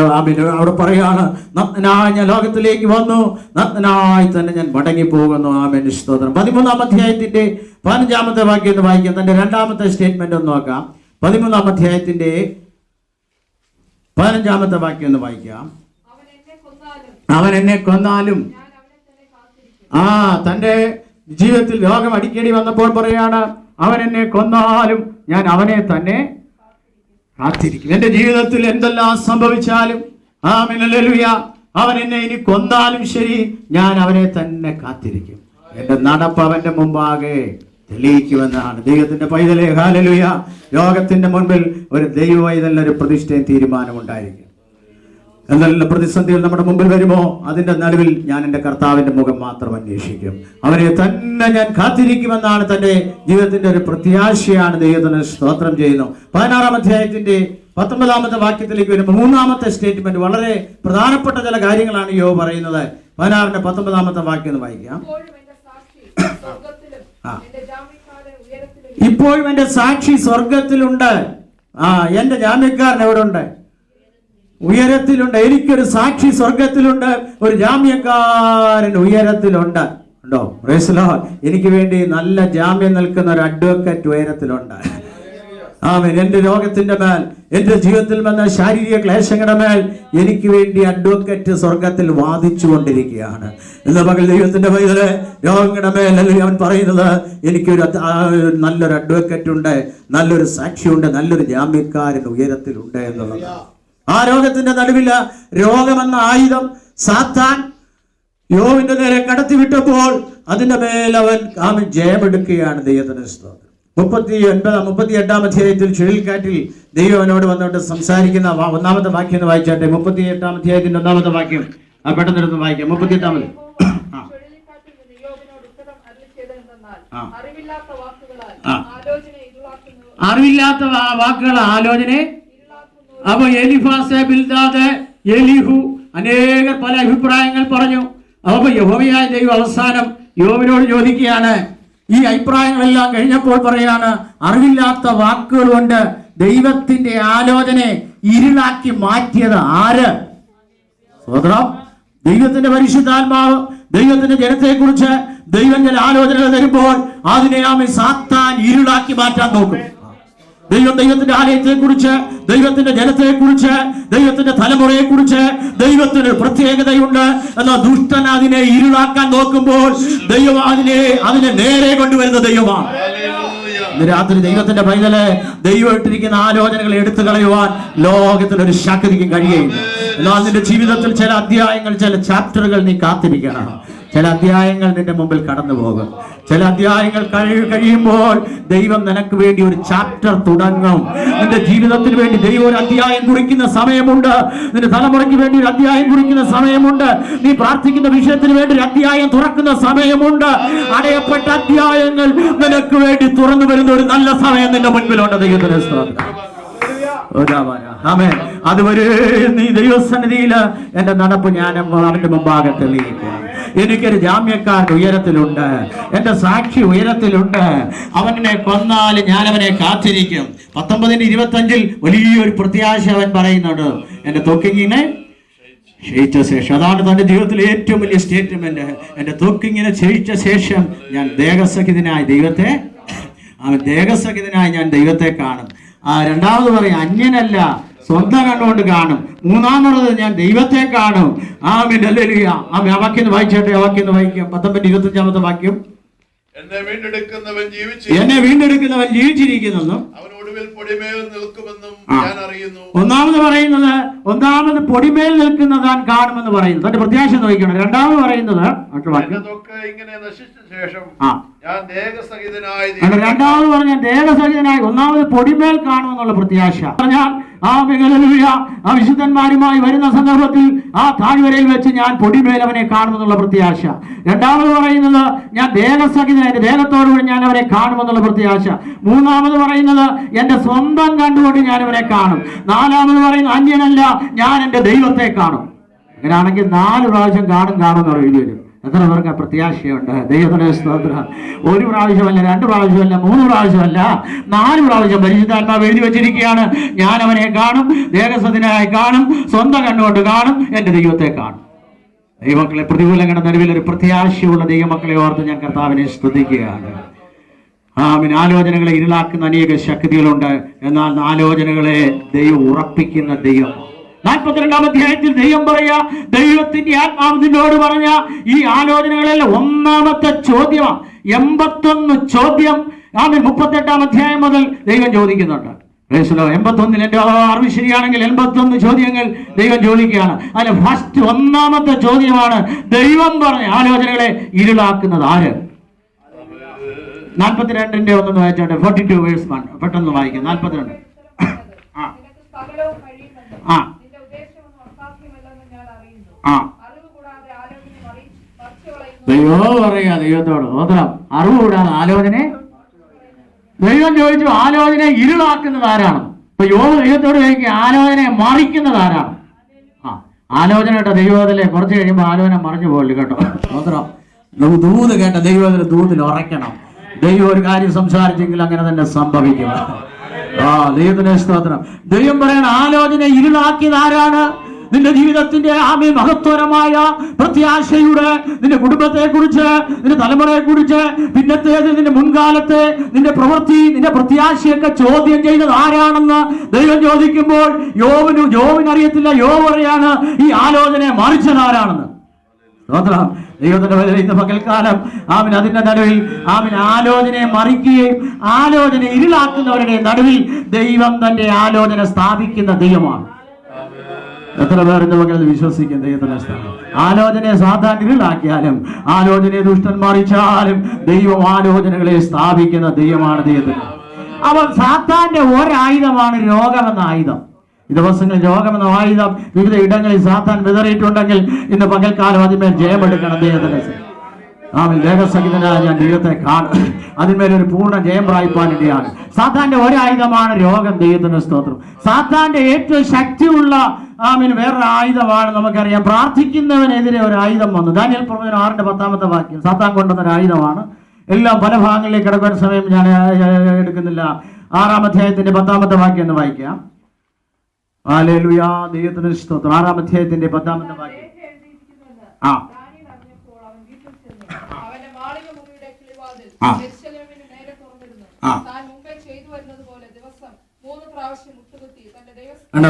അവിടെ പറയാണ്, നഗ്നനായി ഞാൻ ലോകത്തിലേക്ക് വന്നു, നഗ്നനായി തന്നെ ഞാൻ മടങ്ങിപ്പോകുന്നു. ആമേൻ. സ്തോത്രം. 13-ാം അധ്യായത്തിന്റെ 15-ാമത്തെ വാക്യം ഒന്ന് വായിക്കാം. തന്റെ 2-ാമത്തെ സ്റ്റേറ്റ്മെന്റ് ഒന്ന് നോക്കാം. 13-ാം അധ്യായത്തിന്റെ 15-ാമത്തെ വാക്യം ഒന്ന് വായിക്കാം. അവൻ എന്നെ കൊന്നാലും. തന്റെ ജീവിതത്തിൽ രോഗം അടിക്കടി വന്നപ്പോൾ പറയാണ്, അവൻ എന്നെ കൊന്നാലും ഞാൻ അവനെ തന്നെ കാത്തിരിക്കും. എന്റെ ജീവിതത്തിൽ എന്തെല്ലാം സംഭവിച്ചാലും, ആമേൻ, ഹല്ലേലൂയ, അവൻ എന്നെ ഇനി കൊന്നാലും ശരി, ഞാൻ അവനെ തന്നെ കാത്തിരിക്കും. എന്റെ നടപ്പ് അവന്റെ മുമ്പാകെ തെളിയിക്കുമെന്നാണ്. ദൈവത്തിന്റെ പൈതലേ, ഹല്ലേലൂയ. രോഗത്തിന്റെ മുൻപിൽ ഒരു ദൈവ പൈതലിന് ഒരു പ്രതിഷ്ഠയും തീരുമാനമുണ്ടായിരിക്കും. എന്തെല്ലാം പ്രതിസന്ധികൾ നമ്മുടെ മുമ്പിൽ വരുമോ, അതിന്റെ നടുവിൽ ഞാൻ എൻ്റെ കർത്താവിന്റെ മുഖം മാത്രം അന്വേഷിക്കും, അവനെ തന്നെ ഞാൻ കാത്തിരിക്കുമെന്നാണ് തന്റെ ജീവിതത്തിന്റെ ഒരു പ്രത്യാശയാണ്. ദൈവത്തിന് സ്തോത്രം ചെയ്യുന്നു. 16-ാം അധ്യായത്തിന്റെ 19-ാമത്തെ വാക്യത്തിലേക്ക് വരുമ്പോൾ 3-ാമത്തെ സ്റ്റേറ്റ്മെന്റ്, വളരെ പ്രധാനപ്പെട്ട ചില കാര്യങ്ങളാണ് യോബ് പറയുന്നത്. 16-ന്റെ 19-ാമത്തെ വാക്യം ഒന്ന് വായിക്കാം. ഇപ്പോഴും എന്റെ സാക്ഷി സ്വർഗത്തിലുണ്ട്. എന്റെ ജാമ്യക്കാരൻ എവിടെ ഉണ്ട്? ഉയരത്തിലുണ്ട്. എനിക്കൊരു സാക്ഷി സ്വർഗത്തിലുണ്ട്, ഒരു ജാമ്യക്കാരൻ ഉയരത്തിലുണ്ട്. ഉണ്ടോ? Price the Lord. എനിക്ക് വേണ്ടി നല്ല ജാമ്യം നിൽക്കുന്ന ഒരു അഡ്വക്കേറ്റ് ഉയരത്തിലുണ്ട്. ആമേൻ. എന്റെ രോഗത്തിന്റെ മേൽ, എന്റെ ജീവിതത്തിൽ വന്ന ശാരീരിക ക്ലേശങ്ങളുടെ മേൽ എനിക്ക് വേണ്ടി അഡ്വക്കേറ്റ് സ്വർഗത്തിൽ വാദിച്ചു കൊണ്ടിരിക്കുകയാണ്. ഇന്ന് പകൽ ദൈവത്തിന്റെ പൈതലെ, രോഗങ്ങളുടെ മേൽ അല്ലെങ്കിൽ അവൻ പറയുന്നത്, എനിക്കൊരു നല്ലൊരു അഡ്വക്കേറ്റ് ഉണ്ട്, നല്ലൊരു സാക്ഷിയുണ്ട്, നല്ലൊരു ജാമ്യക്കാരൻ ഉയരത്തിലുണ്ട് എന്നുള്ളത്. ആ രോഗത്തിന്റെ നടുവില് രോഗമെന്ന ആയുധം സാത്താൻ യോബിന്റെ നേരെ കടത്തിവിട്ടപ്പോൾ അതിന്റെ മേൽ അവൻ ജയമെടുക്കുകയാണ്. ദൈവത്തിന് സ്തോത്രം. 38-ാം അധ്യായത്തിൽ ചുഴലിക്കാറ്റിൽ ദൈവം അവനോട് വന്നോട്ട് സംസാരിക്കുന്ന 1-ാമത്തെ വാക്യം എന്ന് വായിച്ചാട്ടെ. 38-ാം അധ്യായത്തിന്റെ 1-ാമത്തെ വാക്യം പെട്ടെന്ന് വായിക്കാം. 38-ാമത്. അറിവില്ലാത്ത വാക്കുകൾ ആലോചന. അപ്പൊ എലിഫാസ്, ബിൽദാദ്, എലിഹു, അനേകർ പല അഭിപ്രായങ്ങൾ പറഞ്ഞു. അപ്പൊ യഹോവയായ ദൈവം അവസാനം യോബിനോട് ചോദിക്കുകയാണ്. ഈ അഭിപ്രായങ്ങളെല്ലാം കഴിഞ്ഞപ്പോൾ പറയാണ്, അറിവില്ലാത്ത വാക്കുകൾ കൊണ്ട് ദൈവത്തിന്റെ ആലോചനയെ ഇരുളാക്കി മാറ്റിയത് ആര്? സ്വതന്ത്രം. ദൈവത്തിന്റെ പരിശുദ്ധാത്മാവ് ദൈവത്തിന്റെ ജനത്തെ കുറിച്ച് ദൈവം ചില ആലോചനകൾ തരുമ്പോൾ അതിനെ സാത്താൻ ഇരുളാക്കി മാറ്റാൻ നോക്കും. ദൈവത്തിന്റെ ആലയത്തെ കുറിച്ച്, ദൈവത്തിന്റെ ജനത്തെ കുറിച്ച്, ദൈവത്തിന്റെ തലമുറയെ കുറിച്ച് ദൈവത്തിന് പ്രത്യേകതയുണ്ട്. എന്നാൽ ദുഷ്ടൻ അതിനെ ഇരുളാക്കാൻ നോക്കുമ്പോൾ ദൈവം അതിനെ നേരെ കൊണ്ടുവരുന്ന ദൈവമാണ്. രാത്രി ദൈവത്തിന്റെ പൈതലെ, ദൈവം ഇട്ടിരിക്കുന്ന ആലോചനകൾ എടുത്തു കളയുവാൻ ലോകത്തിലൊരു ശക്തിക്കും കഴിയുകയില്ല. എന്നാൽ നിന്റെ ജീവിതത്തിൽ ചില അധ്യായങ്ങൾ, ചില ചാപ്റ്ററുകൾ നീ കാത്തിരിക്കണം. ചില അധ്യായങ്ങൾ നിന്റെ മുമ്പിൽ കടന്നു പോകും. ചില അധ്യായങ്ങൾ കഴിയുമ്പോൾ ദൈവം നിനക്ക് വേണ്ടി ഒരു ചാപ്റ്റർ തുടങ്ങും. നിന്റെ ജീവിതത്തിന് വേണ്ടി ദൈവം ഒരു അധ്യായം കുറിക്കുന്ന സമയമുണ്ട്. നിന്റെ തലമുറയ്ക്ക് വേണ്ടി ഒരു അധ്യായം കുറിക്കുന്ന സമയമുണ്ട്. നീ പ്രാർത്ഥിക്കുന്ന വിഷയത്തിന് വേണ്ടി ഒരു അധ്യായം തുറക്കുന്ന സമയമുണ്ട്. അടയപ്പെട്ട അധ്യായങ്ങൾ നിനക്ക് വേണ്ടി തുറന്നു വരുന്ന ഒരു നല്ല സമയം നിന്റെ മുൻപിലുണ്ട്. ദൈവത്തിന് സ്തോത്രം. ആമേൻ. അതുവരെ നീ ദൈവസന്നിധിയിൽ എന്റെ നടപ്പ് ഞാൻ അവന്റെ മുമ്പാകെ തെളിയിക്കുക. എനിക്കൊരു ജാമ്യക്കാരൻ ഉയരത്തിലുണ്ട്, എന്റെ സാക്ഷി ഉയരത്തിലുണ്ട്. അവനെ കൊന്നാൽ ഞാൻ അവനെ കാത്തിരിക്കും. 19:25 വലിയൊരു പ്രത്യാശ അവൻ പറയുന്നുണ്ട്. എന്റെ തൊക്കിങ്ങിനെ ക്ഷയിച്ച ശേഷം, അതാണ് തന്റെ ജീവിതത്തിലെ ഏറ്റവും വലിയ സ്റ്റേറ്റ്മെന്റ്. എന്റെ തൊക്കിങ്ങിനെ ക്ഷയിച്ച ശേഷം ഞാൻ ദേഹസഹിതനായി ദൈവത്തെ ഞാൻ ദൈവത്തെ കാണും. രണ്ടാമത് പറയും അന്യനല്ല, സ്വന്തം കണ്ടുകൊണ്ട് കാണും. മൂന്നാമത് ഞാൻ ദൈവത്തെ കാണും. ആമേൻ. ഹല്ലേലൂയ. ആമേൻ. ആ വാക്യം വായിച്ചോട്ടെ. ആ വാക്യം വായിക്കാം. 19:25 വാക്യം. എന്നെ വീണ്ടെടുക്കുന്നവൻ ജീവിച്ചിരിക്കുന്നെന്നും ഒന്നാമത് പറയുന്നത്, ഒന്നാമത് പൊടിമേൽ നിൽക്കുന്ന താൻ കാണുമെന്ന് പറയുന്നു. തന്റെ പ്രത്യാശ നോക്കണം. രണ്ടാമത് പറയുന്നത് രണ്ടാമത് പറഞ്ഞ ദേഹസഹിതനായി, ഒന്നാമത് പൊടിമേൽ കാണുമെന്നുള്ള പ്രത്യാശ പറഞ്ഞാൽ ആ വിശുദ്ധന്മാരുമായി വരുന്ന സന്ദർഭത്തിൽ ആ താഴ്വരയിൽ വെച്ച് ഞാൻ പൊടിമേൽ അവനെ കാണുമെന്നുള്ള പ്രത്യാശ. രണ്ടാമത് പറയുന്നത് ഞാൻ ദേഹസഹിതനായി, എന്റെ ദേഹത്തോടുകൂടി ഞാൻ അവനെ കാണുമെന്നുള്ള പ്രത്യാശ. മൂന്നാമത് പറയുന്നത് എന്റെ സ്വന്തം കണ്ടുകൊണ്ട് ഞാൻ അവനെ കാണും. നാലാമത് പറയുന്നത് അന്യനല്ല, ഞാൻ എന്റെ ദൈവത്തെ കാണും. അങ്ങനെയാണെങ്കിൽ 4 പ്രാവശ്യം കാണുമെന്ന് എഴുതി വരും. എത്ര പേർക്ക് പ്രത്യാശയുണ്ട്? ദൈവത്തിന്റെ സ്തോത്രം. 1 പ്രാവശ്യമല്ല, 2 പ്രാവശ്യമല്ല, 3 പ്രാവശ്യമല്ല, 4 പ്രാവശ്യം പരിശുദ്ധാത്മാവ് എഴുതി വെച്ചിരിക്കുകയാണ്. ഞാൻ അവനെ കാണും, ദേഹസഹിതനായി കാണും, സ്വന്തം കണ്ടുകൊണ്ട് കാണും, എന്റെ ദൈവത്തെ കാണും. ദൈവമക്കളെ, പ്രതികൂലങ്ങളുടെ നടുവിൽ ഒരു പ്രത്യാശയുള്ള ദൈവമക്കളെ ഓർത്ത് ഞാൻ കർത്താവിനെ സ്തുതിക്കുകയാണ്. ആലോചനകളെ ഇരുളാക്കുന്ന അനേക ശക്തികളുണ്ട്. എന്നാൽ ആലോചനകളെ ദൈവം ഉറപ്പിക്കുന്ന ദൈവം. 42-ാം അധ്യായത്തിൽ ദൈവം പറയാ, ദൈവത്തിന്റെ ആത്മാവ് നിന്നോട് പറഞ്ഞ ഈ ആലോചനകളെല്ലാം ഒന്നാമത്തെ ചോദ്യമാണ്. 81 ചോദ്യം 38-ാം അധ്യായം മുതൽ ദൈവം ചോദിക്കുന്നുണ്ട്. 81 എന്റെ അറിവ് ശരിയാണെങ്കിൽ 81 ചോദ്യങ്ങൾ ദൈവം ചോദിക്കുകയാണ്. അതിൽ ഫസ്റ്റ് ഒന്നാമത്തെ ചോദ്യമാണ്, ദൈവം പറഞ്ഞ ആലോചനകളെ ഇരുളാക്കുന്നത് ആര്? 42-ന്റെ 1 വായിച്ചോട്ടെ. 42 വേഴ്സ് 1 പെട്ടെന്ന് വായിക്കാം. 42. ദൈവത്തോട് അറിവ് കൂടാതെ ആലോചനയെ ദൈവം ചോദിച്ചു, ആലോചന ഇരുളാക്കുന്നത് ആരാണ്? ഇപ്പൊ യോബ് ദൈവത്തോട് ചോദിക്കുക, ആലോചനയെ മറിക്കുന്നത് ആരാണ്? ആലോചന കേട്ടോ ദൈവത്തിലെ കുറച്ച് കഴിയുമ്പോൾ ആലോചന മറിഞ്ഞു പോകില്ല കേട്ടോ. ദൂത് കേട്ട ദൈവത്തിന് ദൂതിൽ ഉറയ്ക്കണം. ദൈവം ഒരു കാര്യം സംസാരിച്ചെങ്കിൽ അങ്ങനെ തന്നെ സംഭവിക്കും. ദൈവത്തിന്റെ സ്തോത്രം. ദൈവം പറയണ ആലോചന ഇരുളാക്കിയത് ആരാണ്? നിന്റെ ജീവിതത്തിന്റെ മഹത്വരമായ പ്രത്യാശയുടെ, നിന്റെ കുടുംബത്തെ കുറിച്ച്, നിന്റെ തലമുറയെ കുറിച്ച്, പിന്നത്തേത് നിന്റെ മുൻകാലത്തെ നിന്റെ പ്രവൃത്തി, നിന്റെ പ്രത്യാശയൊക്കെ ചോദ്യം ചെയ്തത് ആരാണെന്ന് ദൈവം ചോദിക്കുമ്പോൾ യോബിനറിയത്തില്ല. യോബ് പറയാണ് ഈ ആലോചനയെ മറിച്ചത് ആരാണെന്ന്. ദൈവത്തിന്റെ ഇന്ന് പകൽക്കാലം അതിന്റെ നടുവിൽ ആലോചനയെ മറിക്കുകയും ആലോചന ഇരുളാക്കുന്നവരുടെ നടുവിൽ ദൈവം തന്റെ ആലോചന സ്ഥാപിക്കുന്ന ദൈവമാണ്. എത്ര പേർ എന്റെ മക്കളിൽ വിശ്വസിക്കും? ദൈവത്തിന്റെ സ്ഥാനം. ആലോചനയെ സാധാരണ ഇരുളാക്കിയാലും ആലോചനയെ ദുഷ്ടൻ മറിച്ചാലും ദൈവം ആലോചനകളെ സ്ഥാപിക്കുന്ന ദൈവമാണ് ദൈവത്തിന്. അവൻ സാത്താന്റെ ഒരായുധമാണ് രോഗമെന്ന ആയുധം. ഈ ദിവസങ്ങളിൽ രോഗമെന്ന ആയുധം വിവിധ ഇടങ്ങളിൽ സാത്താൻ വിതറിയിട്ടുണ്ടെങ്കിൽ ഇന്ന് പകൽക്കാലം അതിന്മേൽ ജയമെടുക്കണം. ദൈവത്തിന്റെ ദേഹസഹിതനായ ഞാൻ ദൈവത്തെ കാണും. അതിന്മേലൊരു പൂർണ്ണ ജയം പ്രാപിപ്പാനിടയാണ്. സാത്താന്റെ ഒരായുധമാണ് രോഗം. ദൈവത്തിന്റെ സ്തോത്രം. സാത്താന്റെ ഏറ്റവും ശക്തിയുള്ള വേറൊരു ആയുധമാണ് നമുക്കറിയാം, പ്രാർത്ഥിക്കുന്നവനെതിരെ ഒരു ആയുധം വന്നു. ദാനിയേൽ പ്രവചനം 6-10 വാക്യം. സാത്താൻ കൊണ്ടുവന്നൊരു ആയുധമാണ്. എല്ലാം പല ഭാഗങ്ങളിലേക്ക് കിടക്കുന്ന സമയം ഞാൻ എടുക്കുന്നില്ല. 6-ാം അധ്യായത്തിന്റെ 10 വാക്യം എന്ന് വായിക്കാം. ഹല്ലേലൂയ. ദൈവത്തിന്റെ സ്തോത്രം. 6-ാം അധ്യായത്തിന്റെ 10 വാക്യം.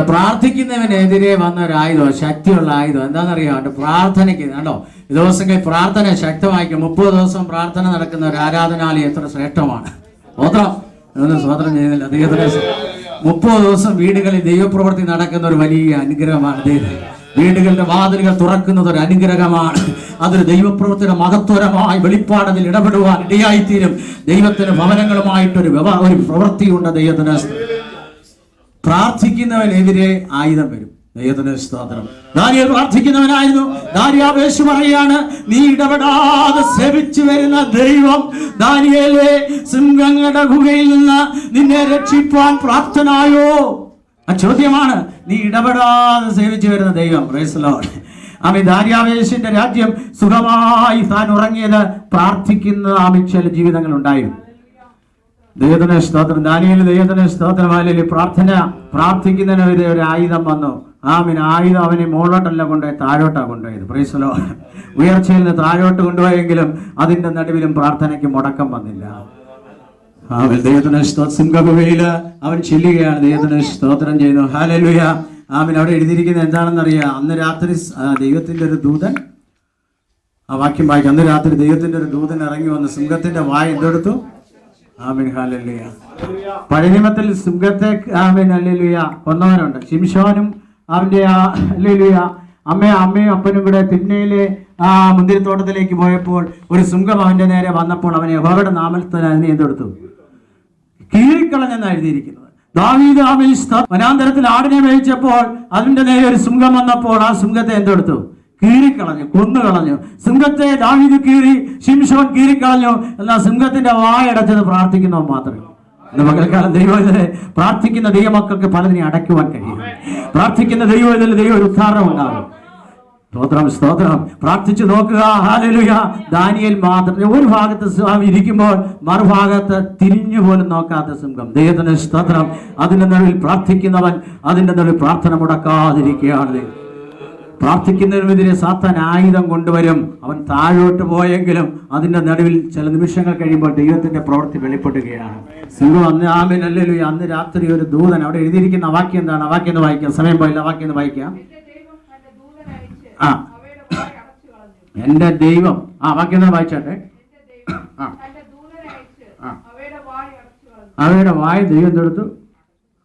പ്രാർത്ഥിക്കുന്നവനെതിരെ വന്ന ഒരു ആയുധം, ശക്തിയുള്ള ആയുധം എന്താണെന്നറിയാം? അവന്റെ പ്രാർത്ഥനയ്ക്ക് കണ്ടോ, ദിവസങ്ങളിൽ പ്രാർത്ഥന ശക്തമായിരിക്കും. 30 ദിവസം പ്രാർത്ഥന നടക്കുന്ന ഒരു ആരാധനാലയം എത്ര ശ്രേഷ്ഠമാണ്. സ്വതന്ത്രം ചെയ്യുന്നില്ല. ദൈവത്തിന് 30 ദിവസം വീടുകളിൽ ദൈവപ്രവൃത്തി നടക്കുന്ന ഒരു വലിയ അനുഗ്രഹമാണ്. വീടുകളുടെ വാതിലുകൾ തുറക്കുന്നത് ഒരു അനുഗ്രഹമാണ്. അതൊരു ദൈവപ്രവൃത്തിയുടെ മഹത്വരമായി വെളിപ്പാടതിൽ ഇടപെടുവാൻ ഇടയായിത്തീരും. ദൈവത്തിന് ഭവനങ്ങളുമായിട്ടൊരു ഒരു പ്രവൃത്തിയുണ്ട്. ദൈവത്തിന് പ്രാർത്ഥിക്കുന്നവനെതിരെ ആയുധം വരും. ദൈവത്തിന് സ്തോത്രം. ദാനിയേൽ പ്രാർത്ഥിക്കുന്നവനായിരുന്നു. ദാര്യാവേശ് പറയാണ്, നീ ഇടപെടാതെ സേവിച്ചു വരുന്ന ദൈവം ദാനിയേലേ സിംഹങ്ങളുടെ ഗുഹയിൽ നിന്ന് നിന്നെ രക്ഷിപ്പാൻ പ്രാപ്തനായോ? ആ ചോദ്യമാണ്. നീ ഇടപെടാതെ സേവിച്ചു വരുന്ന ദൈവം. Praise the Lord. ആമേൻ. ദാര്യാവേശിന്റെ രാജ്യം സുഖമായി താൻ ഉറങ്ങിയത് പ്രാർത്ഥിക്കുന്ന ചില ജീവിതങ്ങൾ ഉണ്ടായിരുന്നു. ദൈവത്തിന് സ്തോത്രം. ദാനിയേൽ ദൈവത്തിന് സ്തോത്രം. പ്രാർത്ഥിക്കുന്നതിനെതിരെ ഒരു ആയുധം വന്നു. ആമേൻ. ആയുധം അവനെ മുകളിലോട്ടല്ല കൊണ്ടുപോയി, താഴോട്ടാണ് കൊണ്ടുപോയത്. Price the Lord. ഉയർച്ചയിൽ നിന്ന് താഴോട്ട് കൊണ്ടുപോയെങ്കിലും അതിന്റെ നടുവിലും പ്രാർത്ഥനയ്ക്ക് മുടക്കം വന്നില്ല. ആമേൻ. ദൈവത്തിന് സ്തോത്രം. സിംഹഗുഹയിൽ അവൻ ചെല്ലുകയാണ്. ദൈവത്തിന് സ്തോത്രം ചെയ്യുന്നു. ഹല്ലേലൂയ. ആമേൻ. അവിടെ എഴുതിയിരിക്കുന്നത് എന്താണെന്നറിയാം? അന്ന് രാത്രി ദൈവത്തിന്റെ ഒരു ദൂതൻ, ആ വാക്യം വായിക്കും. അന്ന് രാത്രി ദൈവത്തിന്റെ ഒരു ദൂതൻ ഇറങ്ങി വന്ന് സിംഹത്തിന്റെ വായ എന്തെടുത്തു? ആമേൻ. ഹല്ലേലൂയ. പഴയ നിയമത്തിൽ സിംഹത്തെ ആമേൻ ഹല്ലേലൂയ കൊന്നവനുണ്ട്. ശിംശോനും അവന്റെ ഹല്ലേലൂയ അമ്മയും അപ്പനും കൂടെ തിന്നയിലെ മുന്തിരിത്തോട്ടത്തിലേക്ക് പോയപ്പോൾ ഒരു സിംഹം അവന്റെ നേരെ വന്നപ്പോൾ അവനെ യഹോവയുടെ നാമത്തിൽ അതിനെ എന്തെടുത്തു? കീറിക്കളഞ്ഞെന്നാണ് എഴുതിയിരിക്കുന്നത്. ദാവീദ് ആമേൻ വനാന്തരത്തിൽ ആടിനെ മേയിച്ചപ്പോൾ അതിന്റെ നേരെ ഒരു സിംഹം വന്നപ്പോൾ ആ സിംഹത്തെ എന്തെടുത്തു? കീറിക്കളഞ്ഞു, കൊന്നുകളഞ്ഞു. സിംഹത്തെ ദാവീദ് കീറി, ശിംശോൻ കീറിക്കളഞ്ഞു. എന്നാൽ സിംഹത്തിന്റെ വായടച്ചത് പ്രാർത്ഥിക്കുന്നവൻ മാത്രമേ. പകൽക്കാലം ദൈവത്തിലെ പ്രാർത്ഥിക്കുന്ന ദൈവമക്കൾക്ക് പലതിനെ അടയ്ക്കുവാൻ കഴിയും. പ്രാർത്ഥിക്കുന്ന ദൈവത്തിൽ ദൈവ ഒരു ഉദ്ധാരണം ഉണ്ടാകും. സ്തോത്രം, സ്തോത്രം. പ്രാർത്ഥിച്ചു നോക്കുക. ഹല്ലേലൂയ. ദാനിയേൽ മാത്രം ഒരു ഭാഗത്ത് സ്വാമി ഇരിക്കുമ്പോൾ മറുഭാഗത്ത് തിരിഞ്ഞു പോലും നോക്കാത്ത സിംഹം. ദൈവത്തിന് സ്തോത്രം. അതിന്റെ നടുവിൽ പ്രാർത്ഥിക്കുന്നവൻ അതിന്റെ നടുവിൽ പ്രാർത്ഥന മുടക്കാതിരിക്കുകയാണ്. പ്രാർത്ഥിക്കുന്നതിനെതിരെ സാത്താൻ ആയുധം കൊണ്ടുവരും. അവൻ താഴോട്ട് പോയെങ്കിലും അതിന്റെ നടുവിൽ ചില നിമിഷങ്ങൾ കഴിയുമ്പോൾ ദൈവത്തിന്റെ പ്രവൃത്തി വെളിപ്പെടുകയാണ്. സിംഹം അന്ന് ആമേൻ ഹല്ലേലൂയ. അന്ന് രാത്രി ഒരു ദൂതൻ, അവിടെ എഴുതിയിരിക്കുന്ന വാക്യം എന്താണ്? ആ വാക്യം ഒന്ന് വായിക്കാം. സമയം പോയില്ല. വാക്യം ഒന്ന് വായിക്കാം. എന്റെ ദൈവം വാക്യം ഒന്ന് വായിച്ചാട്ടെ. അവയുടെ വായ ദൈവം എടുത്തു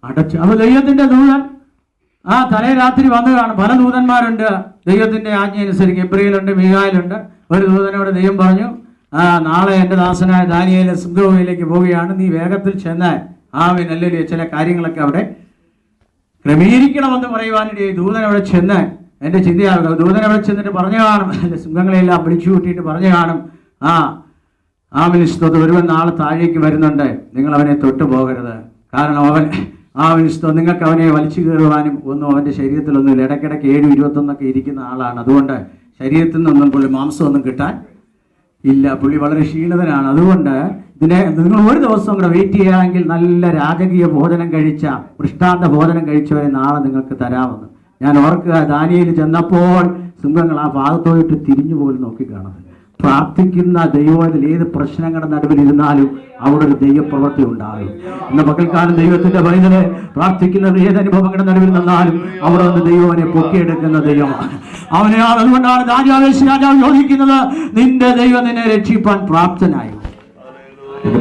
അടച്ചു. അപ്പൊ ദൈവത്തിന്റെ ദൂതൻ തലേ രാത്രി വന്നു കാണും. പല ദൂതന്മാരുണ്ട് ദൈവത്തിന്റെ ആജ്ഞ അനുസരിച്ച്. ഗബ്രിയേലുണ്ട്, മീഖായേലുണ്ട്. ഒരു ദൂതനോട് ദൈവം പറഞ്ഞു, നാളെ എൻ്റെ ദാസനായ ദാനിയേൽ സിംഹഗുഹയിലേക്ക് പോവുകയാണ്, നീ വേഗത്തിൽ ചെന്നാൽ ആമേൻ ഹല്ലേലൂയ ചില കാര്യങ്ങളൊക്കെ അവിടെ ക്രമീകരിക്കണമെന്ന് പറയുവാനിടയായി. ദൂതൻ അവിടെ ചെന്ന് എൻ്റെ ചിന്തയാകുക. ദൂതൻ അവിടെ ചെന്നിട്ട് പറഞ്ഞു കാണും, സിംഹങ്ങളെല്ലാം വിളിച്ചു കൂട്ടിയിട്ട് പറഞ്ഞു കാണും, ആമേൻ സ്തോത്രം, ഒരുവൻ നാളെ താഴേക്ക് വരുന്നുണ്ട്, നിങ്ങൾ അവനെ തൊട്ടു പോകരുത്. കാരണം അവൻ നിങ്ങൾക്ക് അവനെ വലിച്ചു കയറുവാനും ഒന്നും അവൻ്റെ ശരീരത്തിലൊന്നുമില്ല. ഇടയ്ക്കിടയ്ക്ക് 7:21 ഇരിക്കുന്ന ആളാണ്. അതുകൊണ്ട് ശരീരത്തിൽ നിന്നൊന്നും പുള്ളി മാംസമൊന്നും കിട്ടാൻ ഇല്ല. പുള്ളി വളരെ ക്ഷീണിതനാണ്. അതുകൊണ്ട് നിങ്ങൾ ഒരു ദിവസം കൂടെ വെയിറ്റ് ചെയ്യുകയാണെങ്കിൽ നല്ല രാജകീയ ഭോജനം കഴിച്ച, ദൃഷ്ടാന്ത ഭോജനം കഴിച്ചവരെ നാളെ നിങ്ങൾക്ക് തരാമെന്ന്. ഞാൻ ഓർക്കുക, ദാനിയേൽ ചെന്നപ്പോൾ സിംഹങ്ങൾ ആ ഭാഗത്തോട്ട് തിരിഞ്ഞു പോലും നോക്കിക്കാണുന്നത്. പ്രാർത്ഥിക്കുന്ന ദൈവത്തിൽ ഏത് പ്രശ്നങ്ങളുടെ നടുവിൽ ഇരുന്നാലും അവിടെ ഒരു ദൈവപ്രവൃത്തി ഉണ്ടാകും. ഇന്ന് പകൽക്കാലം ദൈവത്തിന്റെ പൈതലെ പ്രാർത്ഥിക്കുന്ന ഏത് അനുഭവങ്ങളുടെ നടുവിൽ നിന്നാലും അവിടെ നിന്ന് ദൈവനെ പൊക്കിയെടുക്കുന്ന ദൈവമാണ്. അതുകൊണ്ടാണ് രാജാവ് ചോദിക്കുന്നത്, നിന്റെ ദൈവം നിന്നെ രക്ഷിപ്പാൻ പ്രാപ്തനായി.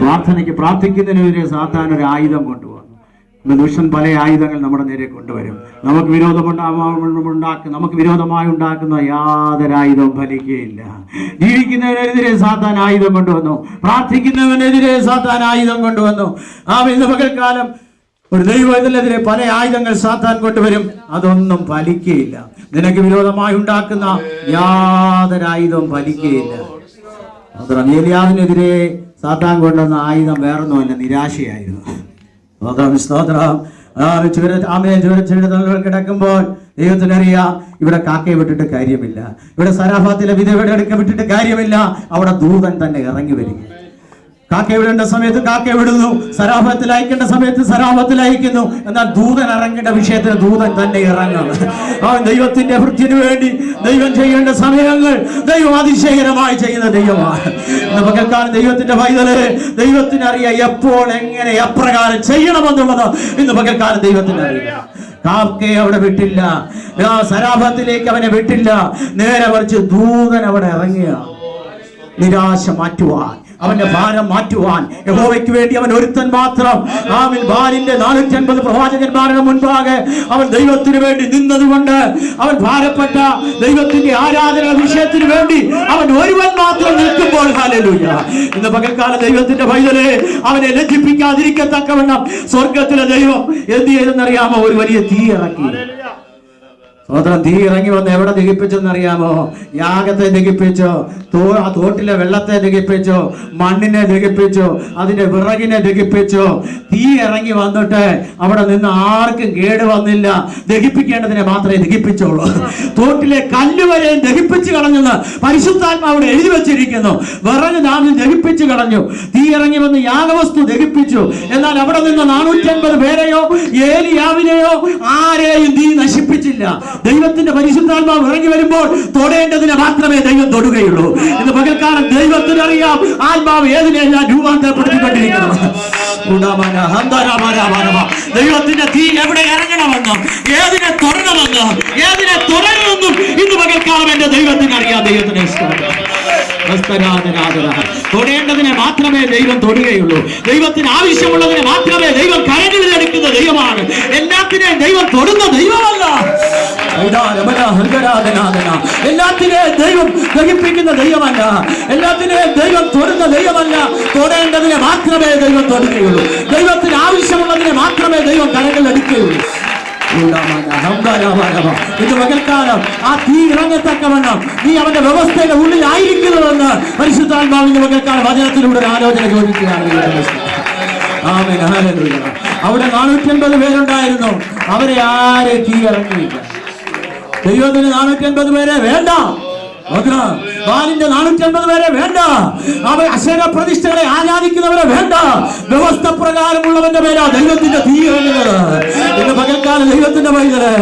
പ്രാർത്ഥനയ്ക്ക് പ്രാർത്ഥിക്കുന്നതിനെതിരെ സാത്താൻ ഒരു ആയുധം കൊണ്ടുവന്നു. ദുഷ്ടൻ പല ആയുധങ്ങൾ നമ്മുടെ നേരെ കൊണ്ടുവരും. നമുക്ക് വിരോധമായി ഉണ്ടാക്കുന്ന യാതൊരു ആയുധവും ഫലിക്കുകയില്ല. ജീവിക്കുന്നതിനെതിരെ സാത്താൻ ആയുധം കൊണ്ടുവന്നു, പ്രാർത്ഥിക്കുന്നവനെതിരെ സാത്താൻ ആയുധം കൊണ്ടുവന്നു. ഇന്ന് പകൽക്കാലം ഒരു ദൈവത്തിനെതിരെ പല ആയുധങ്ങൾ സാത്താൻ കൊണ്ടുവരും, അതൊന്നും ഫലിക്കുകയില്ല. നിനക്ക് വിരോധമായി ഉണ്ടാക്കുന്ന യാതൊരു ആയുധവും ഫലിക്കുകയില്ല. ഏലിയാവിനെതിരെ സാത്താൻ കൊണ്ടുവന്ന ആയുധം വേറൊന്നുമല്ല, നിരാശയായിരുന്നു. സ്തോത്രം. കിടക്കുമ്പോൾ ദൈവത്തിനറിയാം, ഇവിടെ കാക്കയെ വിട്ടിട്ട് കാര്യമില്ല, ഇവിടെ സരാഫാത്തിലെ വിധവയുടെ അടുക്ക വിട്ടിട്ട് കാര്യമില്ല. അവിടെ ദൂതൻ തന്നെ ഇറങ്ങി വരിക. കാക്കയെ വിടേണ്ട സമയത്ത് കാക്കയെ വിടുന്നു, സരാഫത്തിൽ അയക്കേണ്ട സമയത്ത് സരാഫത്തിൽ അയക്കുന്നു. എന്നാൽ ദൂതൻ ഇറങ്ങേണ്ട വിഷയത്തിന് ദൂതൻ തന്നെ ഇറങ്ങുന്നു. ദൈവത്തിന്റെ വൃത്തിന് വേണ്ടി ദൈവം ചെയ്യേണ്ട സമയങ്ങൾ ദൈവം അതിശയകരമായി ചെയ്യുന്ന ദൈവമാണ്. ഇന്ന് പകൽക്കാലം ദൈവത്തിന്റെ പൈതല് ദൈവത്തിനറിയാം എപ്പോൾ എങ്ങനെ എപ്രകാരം ചെയ്യണമെന്നുള്ളത്. ഇന്ന് പകൽക്കാലം ദൈവത്തിനറിയാം. കാക്കയെ അവിടെ വിട്ടില്ല, സരാഫത്തിലേക്ക് അവനെ വിട്ടില്ല, നേരെ മറിച്ച് ദൂതൻ അവിടെ ഇറങ്ങിയ നിരാശ മാറ്റുവാൻ, അവന്റെ ഭാരം മാറ്റുവാൻ യഹോവയ്ക്ക് വേണ്ടി അവൻ ഒരുത്തൻ മാത്രം. ആമേൻ. ബാലിന്റെ 450 പ്രവാചകന്മാരുടെ മുൻപാകെ അവൻ ദൈവത്തിന് വേണ്ടി നിന്നതുകൊണ്ട് അവൻ ഭാരപ്പെട്ട ദൈവത്തിന്റെ ആരാധന വിഷയത്തിന് വേണ്ടി അവൻ ഒരുവൻ മാത്രം നിൽക്കുമ്പോൾ, ഹല്ലേലൂയ, ഇന്ന് പകൽക്കാല ദൈവത്തിന്റെ പൈതലെ അവനെ ലജ്ജിപ്പിക്കാതിരിക്കത്തക്കവണ്ണം സ്വർഗത്തിലെ ദൈവം എന്ത് ചെയ്തെന്നറിയാമോ? ഒരു വലിയ തീ ഇറക്കി. സ്വതന്ത്രം തീ ഇറങ്ങി വന്ന് എവിടെ ദഹിപ്പിച്ചെന്നറിയാമോ? യാഗത്തെ ദഹിപ്പിച്ചോ, ആ തോട്ടിലെ വെള്ളത്തെ ദഹിപ്പിച്ചോ, മണ്ണിനെ ദഹിപ്പിച്ചോ, അതിന്റെ വിറകിനെ ദഹിപ്പിച്ചോ. തീ ഇറങ്ങി വന്നിട്ട് അവിടെ നിന്ന് ആർക്കും കേട് വന്നില്ല. ദഹിപ്പിക്കേണ്ടതിനെ മാത്രമേ ദഹിപ്പിച്ചോളൂ. തോട്ടിലെ കല്ല് വരെ ദഹിപ്പിച്ചു കളഞ്ഞെന്ന് പരിശുദ്ധാത്മാവിടെ എഴുതി വെച്ചിരിക്കുന്നു. വിറക് നാമിൽ ദഹിപ്പിച്ചു കളഞ്ഞു. തീ ഇറങ്ങി വന്ന് യാഗവസ്തു ദഹിപ്പിച്ചു. എന്നാൽ അവിടെ നിന്ന് 450 പേരെയോ ഏലിയാവിനെയോ ആരെയും തീ നശിപ്പിച്ചില്ല. ദൈവത്തിന്റെ പരിശുദ്ധാത്മാവ് ഇറങ്ങി വരുമ്പോൾ തൊടേണ്ടതിനെ മാത്രമേ ദൈവം തൊടുകയുള്ളൂ. ഇന്ന് പകൽക്കാലം ദൈവത്തിന് അറിയാം ആത്മാവ് ഏതിനെല്ലാം രൂപാന്തരപ്പെടുത്തിക്കൊണ്ടിരിക്കണം. ദൈവത്തിന്റെ തീ എവിടെ ഇറങ്ങണമെന്നും ഏതിനെ തൊടണമെന്നും ഏതിനെ തുടരണമെന്നും ഇന്ന് പകൽക്കാലം എന്റെ ദൈവത്തിന് അറിയാം. ദൈവത്തിന് തൊടേണ്ടതിനെ മാത്രമേ ദൈവം തൊടുകയുള്ളൂ. ദൈവത്തിന് ആവശ്യമുള്ളതിനെ മാത്രമേ ദൈവം കരങ്ങളിൽ എടുക്കുന്ന ദൈവമാണ്. എല്ലാത്തിനെയും ദൈവം തൊടുന്ന ദൈവമല്ല. എല്ലാത്തിനെയും ദൈവം ദഹിപ്പിക്കുന്ന ദൈവമല്ല. എല്ലാത്തിനെയും ദൈവം തൊടുന്ന ദൈവമല്ല. തൊടേണ്ടതിനെ മാത്രമേ ദൈവം തൊടുകയുള്ളൂ. ദൈവത്തിന് ആവശ്യമുള്ളതിനെ മാത്രമേ ദൈവം കരങ്ങളിൽ എടുക്കുകയുള്ളൂ. ഇത് പകൽക്കാലം ആ തീ ഇറങ്ങത്തക്കവണ്ണം നീ അവന്റെ വ്യവസ്ഥയുടെ ഉള്ളിൽ ആയിരിക്കുന്നതെന്ന് പരിശുദ്ധാത്മാവിന്റെ പകൽക്കാലം വചനത്തിലൂടെ ഒരു ആലോചന ചോദിക്കുകയാണ്. ആമേൻ, ഹല്ലേലൂയ. അവിടെ 450 പേരുണ്ടായിരുന്നു. അവരെ ആരെ തീ ഇറങ്ങിയില്ല. ദൈവത്തിന് 450 പേരെ വേണ്ട. ബാലിന്റെ 450 പേരെ വേണ്ട. അവർ അശേര പ്രതിഷ്ഠകളെ ആരാധിക്കുന്നവരെ വേണ്ട. വ്യവസ്ഥ പ്രകാരമുള്ളവന്റെ പേരാ ദൈവത്തിന്റെ തീ ഇറങ്ങുന്നത്. ഇന്ന് പകൽക്കാലം ദൈവത്തിന്റെ പൈതല്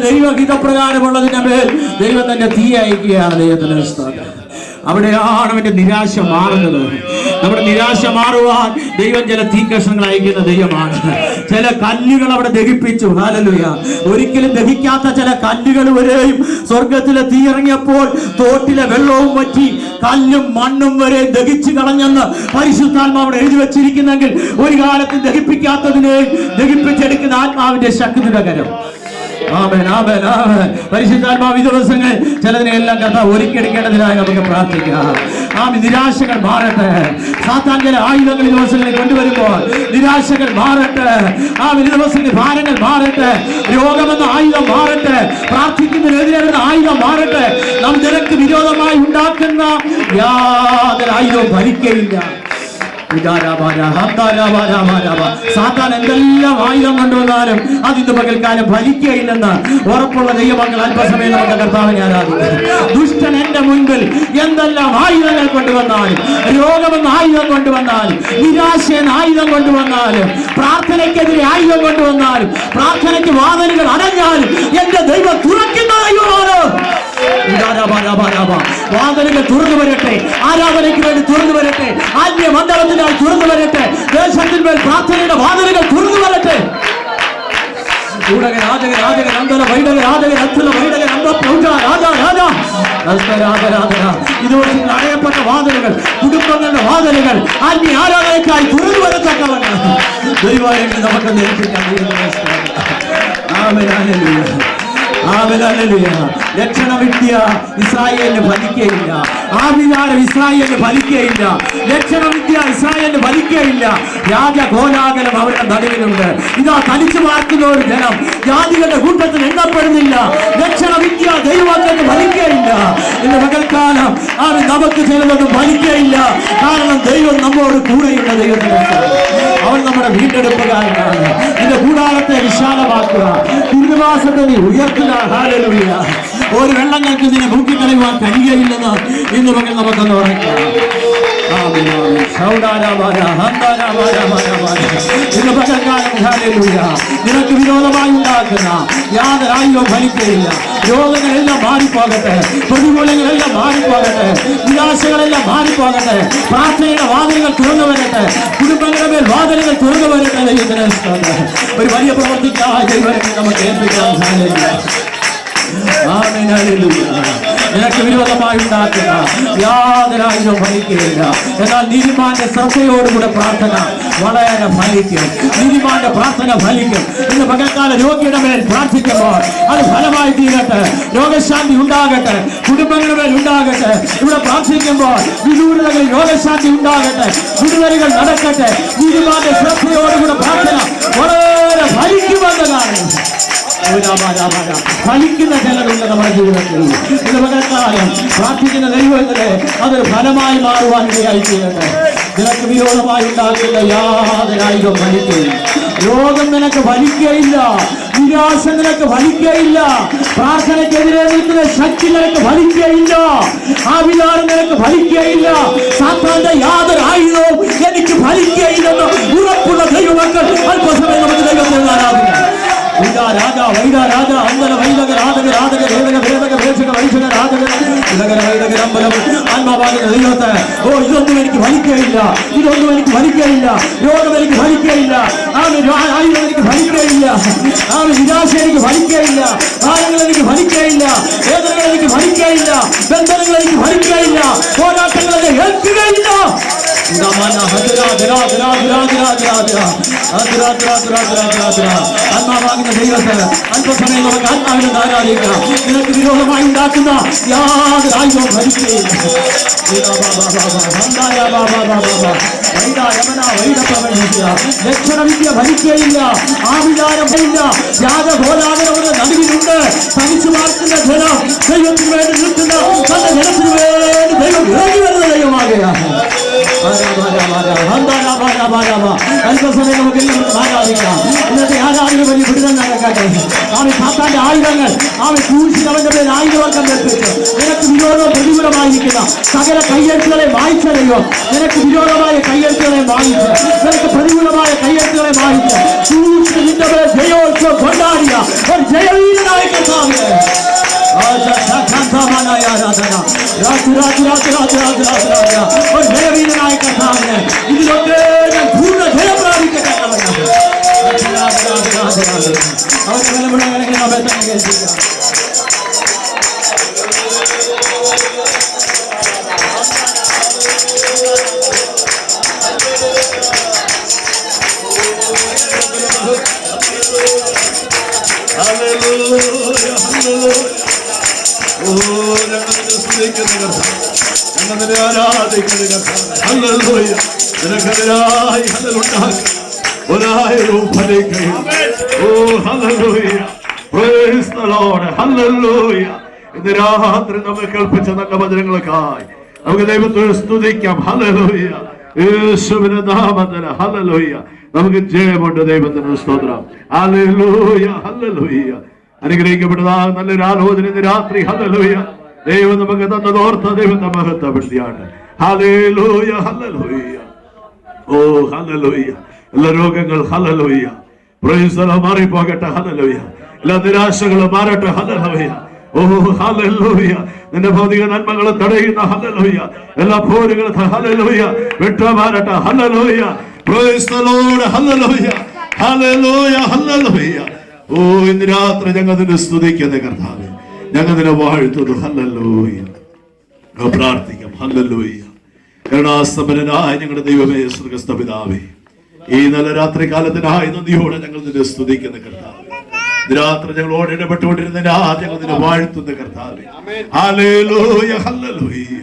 ദൈവഹിതപ്രകാരമുള്ളതിന്റെ മേൽ ദൈവം തന്നെ തീ അയക്കുകയാണ്. ദൈവത്തിന്റെ സ്തോത്രം. അവിടെയാണ് അവന്റെ നിരാശ മാറുന്നത്. നമ്മുടെ നിരാശ മാറുവാൻ ദൈവം ചില തീ കഷ്ണങ്ങൾ അയക്കുന്ന ദൈവമാണ്. ചില കല്ലുകൾ അവിടെ ദഹിപ്പിച്ചു. ഹല്ലേലൂയ. ഒരിക്കലും ദഹിക്കാത്ത ചില കല്ലുകൾ വരെയും സ്വർഗത്തിലെ തീ ഇറങ്ങിയപ്പോൾ തോട്ടിലെ വെള്ളവും വറ്റി കല്ലും മണ്ണും വരെ ദഹിച്ചു കളഞ്ഞെന്ന് പരിശുദ്ധാത്മാവിടെ എഴുതി വെച്ചിരിക്കുന്നെങ്കിൽ ഒരു കാലത്ത് ദഹിപ്പിക്കാത്തതിനെ ദഹിപ്പിച്ചെടുക്കുന്ന ആത്മാവിന്റെ ശക്തിയുടെ കരം. ആമേൻ, ആമേൻ, ആമേൻ. പരിശുദ്ധാത്മാവ് ഈ ദിവസങ്ങൾ ചിലതിനെല്ലാം കർത്താവ് ഒരുക്കിയെടുക്കേണ്ടതിനായി നമുക്ക് പ്രാർത്ഥിക്കാം. നിരാശകൾ മാറട്ടെ. സാത്താൻ ചില ആയുധങ്ങൾ ഈ ദിവസങ്ങളിൽ കൊണ്ടുവരുമ്പോൾ നിരാശകൾ മാറട്ടെ. ഈ ദിവസങ്ങളിൽ ഭാരങ്ങൾ മാറട്ടെ. രോഗമെന്ന ആയുധം മാറട്ടെ. പ്രാർത്ഥിക്കുന്നതിനെതിരെ ആയുധം മാറട്ടെ. നാം നിനക്ക് വിരോധമായി ഉണ്ടാക്കുന്ന യാതൊരു ആയുധവും ഭരിക്കയില്ല. സാത്താൻ എന്തെല്ലാം ആയുധം കൊണ്ടുവന്നാലും അതിന്റെ പകൽക്കാലം ഫലിക്കുകയില്ലെന്ന് ഉറപ്പുള്ള ദൈവമക്കൾ അല്പസമയം നമുക്ക് കർത്താവിനെ ആരാധിക്കാം. ദുഷ്ടൻ എന്റെ മുൻപിൽ എന്തെല്ലാം ആയുധങ്ങൾ കൊണ്ടുവന്നാലും, രോഗമെന്ന ആയുധം കൊണ്ടുവന്നാലും, നിരാശ എന്ന ആയുധം കൊണ്ടുവന്നാലും, പ്രാർത്ഥനയ്ക്കെതിരെ ആയുധം കൊണ്ടുവന്നാലും, പ്രാർത്ഥനയ്ക്ക് വാതിലുകൾ അടഞ്ഞാലും എന്റെ ദൈവം തുറക്കുന്ന ദൈവമാണ്. വാതിലുകൾ തുറന്നു വരട്ടെ. ആരാധനയ്ക്ക് വേണ്ടി തുറന്നു വരട്ടെ. ആത്മീയ മണ്ഡലത്തിനായി തുറന്നു വരട്ടെ. ദേശത്തിന്മേൽ പ്രാർത്ഥനയുടെ വാതിലുകൾ തുറന്നു വരട്ടെ. ഇതുവരെ അടയപ്പെട്ട വാതിലുകൾ, കുടുംബങ്ങളുടെ വാതിലുകൾ ആത്മീയ ആരാധനയ്ക്കായി തുറന്നു വരത്തക്കവണ്ണം ദൈവമായി നമുക്ക് നേരിട്ടിരിക്കാൻ. ലക്ഷണവിദ്യ ഇസ്രായേലിന് ഫലിക്കുകയില്ല. ആഭിചാരം ഇസ്രായേലിന് ഫലിക്കുകയില്ല. ലക്ഷണവിദ്യ ഇസ്രായേലിന് ഫലിക്കുകയില്ല. രാജഘോലാകലം അവരുടെ നടുവിലുണ്ട്. ഇതാ തനിച്ചു പാർക്കുന്ന ഒരു ജനം ജാതികളുടെ കൂട്ടത്തിൽ എണ്ണപ്പെടുന്നില്ല. ലക്ഷണവിദ്യ ദൈവമക്കൾക്ക് ഫലിക്കുകയില്ല. ഇന്ന് പകൽക്കാലം നമുക്ക് ചിലതൊന്നും ഫലിക്കുകയില്ല. കാരണം ദൈവം നമ്മോട് കൂടെയുള്ള ദൈവത്തിന് അവൻ നമ്മുടെ വീണ്ടെടുപ്പുകാരനാണ്. ഇതിന്റെ കൂടാരത്തെ വിശാലമാക്കുക, തിരുനിവാസത്തെ നീ ഉയർത്തുക. ഹല്ലേലൂയ. ഒരു വെള്ളങ്ങൾക്ക് ഇതിനെ മുക്കിക്കളയുവാൻ കഴിയുകയില്ലെന്ന് ഇന്ന് പകൽ നമുക്കൊന്ന് ഉറക്കാം. ഇന്ന് പകൽക്കാലം ഹല്ലേലൂയ നിനക്ക് വിരോധമായി ഉണ്ടാക്കുന്ന യാതൊരു ആയുധവും ഫലിക്കുകയില്ല. രോഗങ്ങളെല്ലാം മാറിപ്പോകട്ടെ. പ്രതികൂലങ്ങളെല്ലാം മാറിപ്പോകട്ടെ. നിരാശകളെല്ലാം മാറിപ്പോകട്ടെ. പ്രാർത്ഥനയുടെ വാതിലുകൾ തുറന്നു വരട്ടെ. കുടുംബങ്ങളുടെ മേൽ വാതിലുകൾ തുറന്നു വരട്ടെ. ഒരു വലിയ പ്രവർത്തിക്കായി ദൈവം നമുക്ക് ഏൽപ്പിക്കാം. ആമേൻ, ഹല്ലേലൂയ. നിനക്ക് വിരോധമായി ഉണ്ടാക്കുന്ന യാതൊരു ആയുധവും ഫലിക്കുകയില്ല. എന്നാൽ നീതിമാന്റെ ശ്രദ്ധയോടുകൂടെ പ്രാർത്ഥന വളരെ ഫലിക്കും. നീതിമാന്റെ പ്രാർത്ഥന ഫലിക്കും. ഇന്ന് പകൽക്കാല രോഗിയുടെ മേൽ പ്രാർത്ഥിക്കുമ്പോൾ അത് ഫലമായി തീരട്ടെ. രോഗശാന്തി ഉണ്ടാകട്ടെ, കുടുംബങ്ങളുടെ മേൽ ഉണ്ടാകട്ടെ. ഇവിടെ പ്രാർത്ഥിക്കുമ്പോൾ വിദൂരതകളിൽ രോഗശാന്തി ഉണ്ടാകട്ടെ, വിടുതലുകൾ നടക്കട്ടെ. നീതിമാന്റെ ശ്രദ്ധയോടുകൂടെ പ്രാർത്ഥന വളരെ ഫലിക്കുമെന്ന് കാണുന്നു. ഫലിക്കുന്ന ചിലരുണ്ട് നമ്മുടെ ജീവിതത്തിൽ. ഇന്ന് പകൽക്കാലം പ്രാർത്ഥിക്കുന്ന ദൈവത്തിലെ അതൊരു ഫലമായി മാറുവാൻ ഇടയായി തീരട്ടെ. നിനക്ക് വിരോധമായി ഉണ്ടാകുന്ന യാതൊരു ആയുധവും ഫലിക്കുകയില്ല. രോഗം നിനക്ക് ഫലിക്കുകയില്ല. നിരാശ നിനക്ക് ഫലിക്കുകയില്ല. പ്രാർത്ഥനയ്ക്കെതിരെ നിൽക്കുന്ന ശക്തി നിനക്ക് ഫലിക്കുകയില്ല. ആ വികാരം നിനക്ക് ഫലിക്കുകയില്ല. സാത്താന്റെ യാതൊരു ആയുധവും എനിക്ക് ഫലിക്കുകയില്ലെന്ന് ഉറപ്പുള്ള ദൈവമക്കൾ അല്പസമയം നമുക്ക് ദൈവത്തെ ആരാധിക്കാം. രാജ വൈദ രാജ അന്തര വൈദക രാധക രാധക വേദക വേദക വേഷക വൈഷക രാധക ഇതകര വൈദക അമ്പലം ആത്മാവാകുന്ന ദൈവത്തെ ഇതൊന്നും എനിക്ക് ഫലിക്കുകയില്ല. ഇതൊന്നും എനിക്ക് ഫലിക്കുകയില്ല. രോഗം എനിക്ക് ഫലിക്കുകയില്ല. ആയുധം എനിക്ക് ഫലിക്കുകയില്ല. നിരാശ എനിക്ക് ഫലിക്കുകയില്ല. ഭാരങ്ങൾ എനിക്ക് ഫലിക്കുകയില്ല. വേദനകൾ എനിക്ക് ഫലിക്കുകയില്ല. ബന്ധനങ്ങൾ എനിക്ക് ഫലിക്കുകയില്ല. പോരാട്ടങ്ങൾ എന്നെ ഏൽക്കുകയില്ല. ആത്മാവാകുന്ന ദൈവത്തെ അല്പസമയം നമുക്ക് ആത്മാവിനെ ആരാധിക്കാം. നിനക്ക് വിരോധമായി ഉണ്ടാക്കുന്ന യാതൊരു ആയുധവും ഫലിക്കുകയില്ല. ലക്ഷണവിദ്യ ഫലിക്കുകയില്ല. ആവിചാരമില്ല. യാഗഘോലാകരങ്ങളുടെ നടുവിലുണ്ട്. തനിച്ചു പാർക്കുന്ന ജനം ദൈവത്തിന് വേണ്ടി നിൽക്കുന്ന തന്റെ ജനത്തിന് വേണ്ടി ദൈവം ഇറങ്ങി വരുന്ന ദൈവമാകുകയാണ്. അല്പസമയം നമുക്ക് എല്ലാവർക്കും ആരാധിക്കാം. ഇന്നത്തെ ആരാധന വലിയ വിടുതൽ നടക്കട്ടെ. അവൻ സാത്താന്റെ ആയുധങ്ങൾ അവൻ ക്രൂശിൽ അവന്റെ പേര് ആയുധവർക്കം നിർത്തിച്ചു. നിനക്ക് വിരോധം പ്രതികൂലമായിരിക്കുന്ന സകല കയ്യെഴുത്തുകളെ വായിച്ച ദൈവം നിനക്ക് വിരോധമായ കയ്യെഴുത്തുകളെ വായിച്ച്, നിനക്ക് പ്രതികൂലമായ കയ്യെഴുത്തുകളെ വായിച്ച് ക്രൂശിൽ നിന്റെ പേര് ജയോത്സവം കൊണ്ടാടിയ ഒരു ജയവീരനായ കർത്താവിനെ ഒരു ജയവീരനായ കർത്താവിനെ ഇതിലൊക്കെ ഞാൻ പൂർണ്ണ ജയം പ്രാപിക്കട്ടെ. അവരുടെ നിലവിളങ്ങളിൽ നമ്മെ തന്നെ കേൾപ്പിക്കാം. ഒരായിരവും ഫലിക്കുകയും ഇന്ന് രാത്രി നമ്മൾ കേൾപ്പിച്ച നല്ല വചനങ്ങൾക്കായി നമുക്ക് ദൈവത്തെ സ്തുതിക്കാം. ഹല്ലേലൂയ. യേശുവിന്റെ നാമത്തിൽ ഹല്ലേലൂയ. നമുക്ക് ജയമുണ്ട്. ദൈവത്തിന് സ്തോത്രം. ഹല്ലേലൂയ. ഹല്ലേലൂയ. അനുഗ്രഹിക്കപ്പെട്ടതാ നല്ലൊരു ആലോചന ഇന്ന് രാത്രി. ഹല്ലേലൂയ. ദൈവം നമുക്ക് തന്നതോർത്ത ദൈവത്തെ മഹത്വപ്പെടുത്തിയാണ്. ഹല്ലേലൂയ. ഹല്ലേലൂയ. ഓ ഹല്ലേലൂയ. എല്ലാ രോഗങ്ങൾ ഹല്ലേലൂയ പ്രൈസ് മാറിപ്പോകട്ടെ. ഹല്ലേലൂയ. എല്ലാ നിരാശകളും മാറട്ടെ. ഹല്ലേലൂയ. ഓ ഹല്ലേലൂയ. നിന്റെ ഭൗതിക നന്മകളെ തടയുന്ന ഹല്ലേലൂയ എല്ലാ പോരുകളും ഹല്ലേലൂയ വിട്ടുമാറട്ടെ. ഹല്ലേലൂയ. Praise the Lord. ഹല്ലേലൂയ. ഹല്ലേലൂയ. ഹല്ലേലൂയ. ഓ ഇന്ന് രാത്രി ഞങ്ങൾ നിന്നെ സ്തുതിക്കുന്ന കർത്താവേ, ഞങ്ങൾ നിന്നെ വാഴ്ത്തുന്നു. ഹല്ലേലൂയ. പ്രാർത്ഥിക്കാം. ഹല്ലേലൂയ. കരുണാസമ്പന്നനായ ഞങ്ങളുടെ ദൈവമേ, സ്വർഗ്ഗസ്ഥ പിതാവേ, ഈ നല്ല രാത്രി കാലത്തിനായി നന്ദിയോടെ ഞങ്ങൾ നിന്നെ സ്തുതിക്കുന്ന കർത്താവേ, രാത്രി ഞങ്ങളോട് ഇടപെട്ടുകൊണ്ടിരുന്നതിനാ ഞങ്ങൾ നിന്നെ വാഴ്ത്തുന്ന കർത്താവേ. ഹല്ലേലൂയ. ഹല്ലേലൂയ.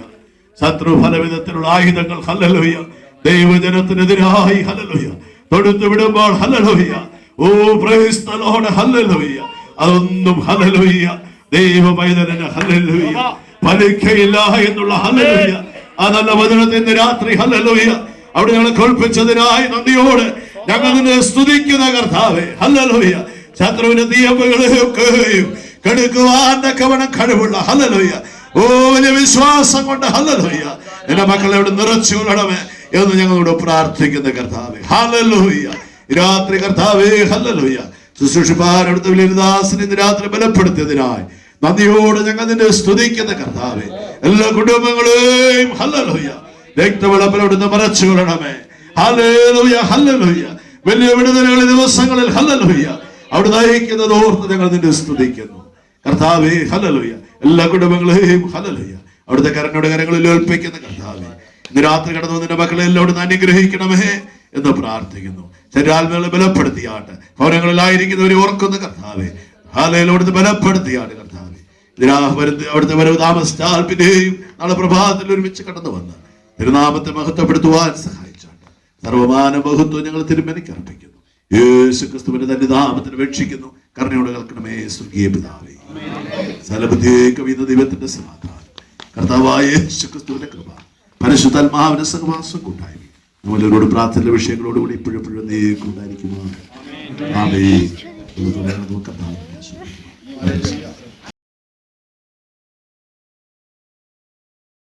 ശത്രു ഫലവിധത്തിലുള്ള ആയുധങ്ങൾ ഹല്ലേലൂയ ദൈവജനത്തിനെതിരായി ഹല്ലേലൂയ തൊടുത്തു വിടുമ്പോൾ hallelujah oh praise the Lord. Hallelujah. അതൊന്നും ഹല്ലേലൂയ ദൈവമൈതനെ ഹല്ലേലൂയ ഫലിക്കയില്ല എന്നുള്ള ഹല്ലേലൂയ ആ നല്ല വചനത്തിന്റെ രാത്രി ഹല്ലേലൂയ അവിടെ ഞങ്ങളെ കേൾപ്പിച്ചതിനായി നന്ദിയോട് ഞങ്ങൾ നിന്നെ സ്തുതിക്കുന്ന കർത്താവേ. ഹല്ലേലൂയ. ശത്രുവിന്റെ നിയമങ്ങളെയൊക്കെയും കെടുക്കുവാൻ തക്കവണ്ണം കഴിവുള്ള ഹല്ലേലൂയ ഓ വലിയ വിശ്വാസം കൊണ്ട് ഹല്ലേലൂയ എന്റെ മക്കളെ അവിടെ നിറച്ചു കൊള്ളണമേ എന്ന് ഞങ്ങളോട് പ്രാർത്ഥിക്കുന്ന കർത്താവേ. ഹല്ലേലൂയ. രാത്രി കർത്താവേ ഹല്ലേലൂയ ശുശ്രൂഷിപ്പാനടുത്ത വലിയദാസനെ ഇന്ന് രാത്രി ബലപ്പെടുത്തിയതിനായി നന്ദിയോട് ഞങ്ങൾ നിന്നെ സ്തുതിക്കുന്ന കർത്താവേ. എല്ലാ കുടുംബങ്ങളെയും ഹല്ലേലൂയ രക്തവെള്ളപ്പിലവിടുന്ന് മറച്ചു കൊള്ളണമേ. ഹല്ലേലൂയ. ഹല്ലേലൂയ. വലിയ വിടുതലുകൾ ദിവസങ്ങളിൽ ഹല്ലേലൂയ അവിടെ നയിക്കുന്നത് ഓർത്ത് ഞങ്ങൾ നിന്നെ സ്തുതിക്കുന്നു. കർത്താവേ ഹല്ലേലൂയ. എല്ലാ കുടുംബങ്ങളെയും ഹല്ലേലൂയ അവിടുത്തെ കരങ്ങളുടെ കരങ്ങളിൽ ഏൽപ്പിക്കുന്ന കർത്താവേ, ഇന്ന് രാത്രി കടന്നു നിന്റെ മക്കളെ എല്ലാവരും അനുഗ്രഹിക്കണമേ എന്ന് പ്രാർത്ഥിക്കുന്നു. ശരീരാത്മകളെ ബലപ്പെടുത്തിയാട്ട്, ഭവനങ്ങളിലായിരിക്കുന്നവരെ ഓർക്കുന്ന കർത്താവേ, ഹാലയിലോടുന്ന് ബലപ്പെടുത്തിയാട്ട് കർത്താവേ, അവിടുത്തെ വരവ് താമസിച്ചാൽ പിന്നെയും നാളെ പ്രഭാതത്തിൽ ഒരുമിച്ച് കടന്നു വന്ന് തിരുനാമത്തെ മഹത്വപ്പെടുത്തുവാൻ സഹായിച്ചാട്ട് സർവമാന മഹത്വം ഞങ്ങൾ തിരുമേനിക്ക് അർപ്പിക്കുന്നു. യേശു ക്രിസ്തുവിന്റെ തന്നെ നാമത്തിന് വീക്ഷിക്കുന്നു. കരുണയോടെ കേൾക്കണമേ സ്വർഗീയ പിതാവേ. സകലബുദ്ധിയേക്കും ഇന്ന് ദൈവത്തിന്റെ സമാധാനം, കർത്താവായ യേശു ക്രിസ്തുവിന്റെ കൃപ, പരിശുദ്ധാത്മാവിന്റെ സഹവാസം കൂട്ടായി നമ്മളോട് പ്രാർത്ഥന വിഷയങ്ങളോടുകൂടി ഇപ്പോഴും ഉണ്ടായിരിക്കുമോ? ആമേൻ.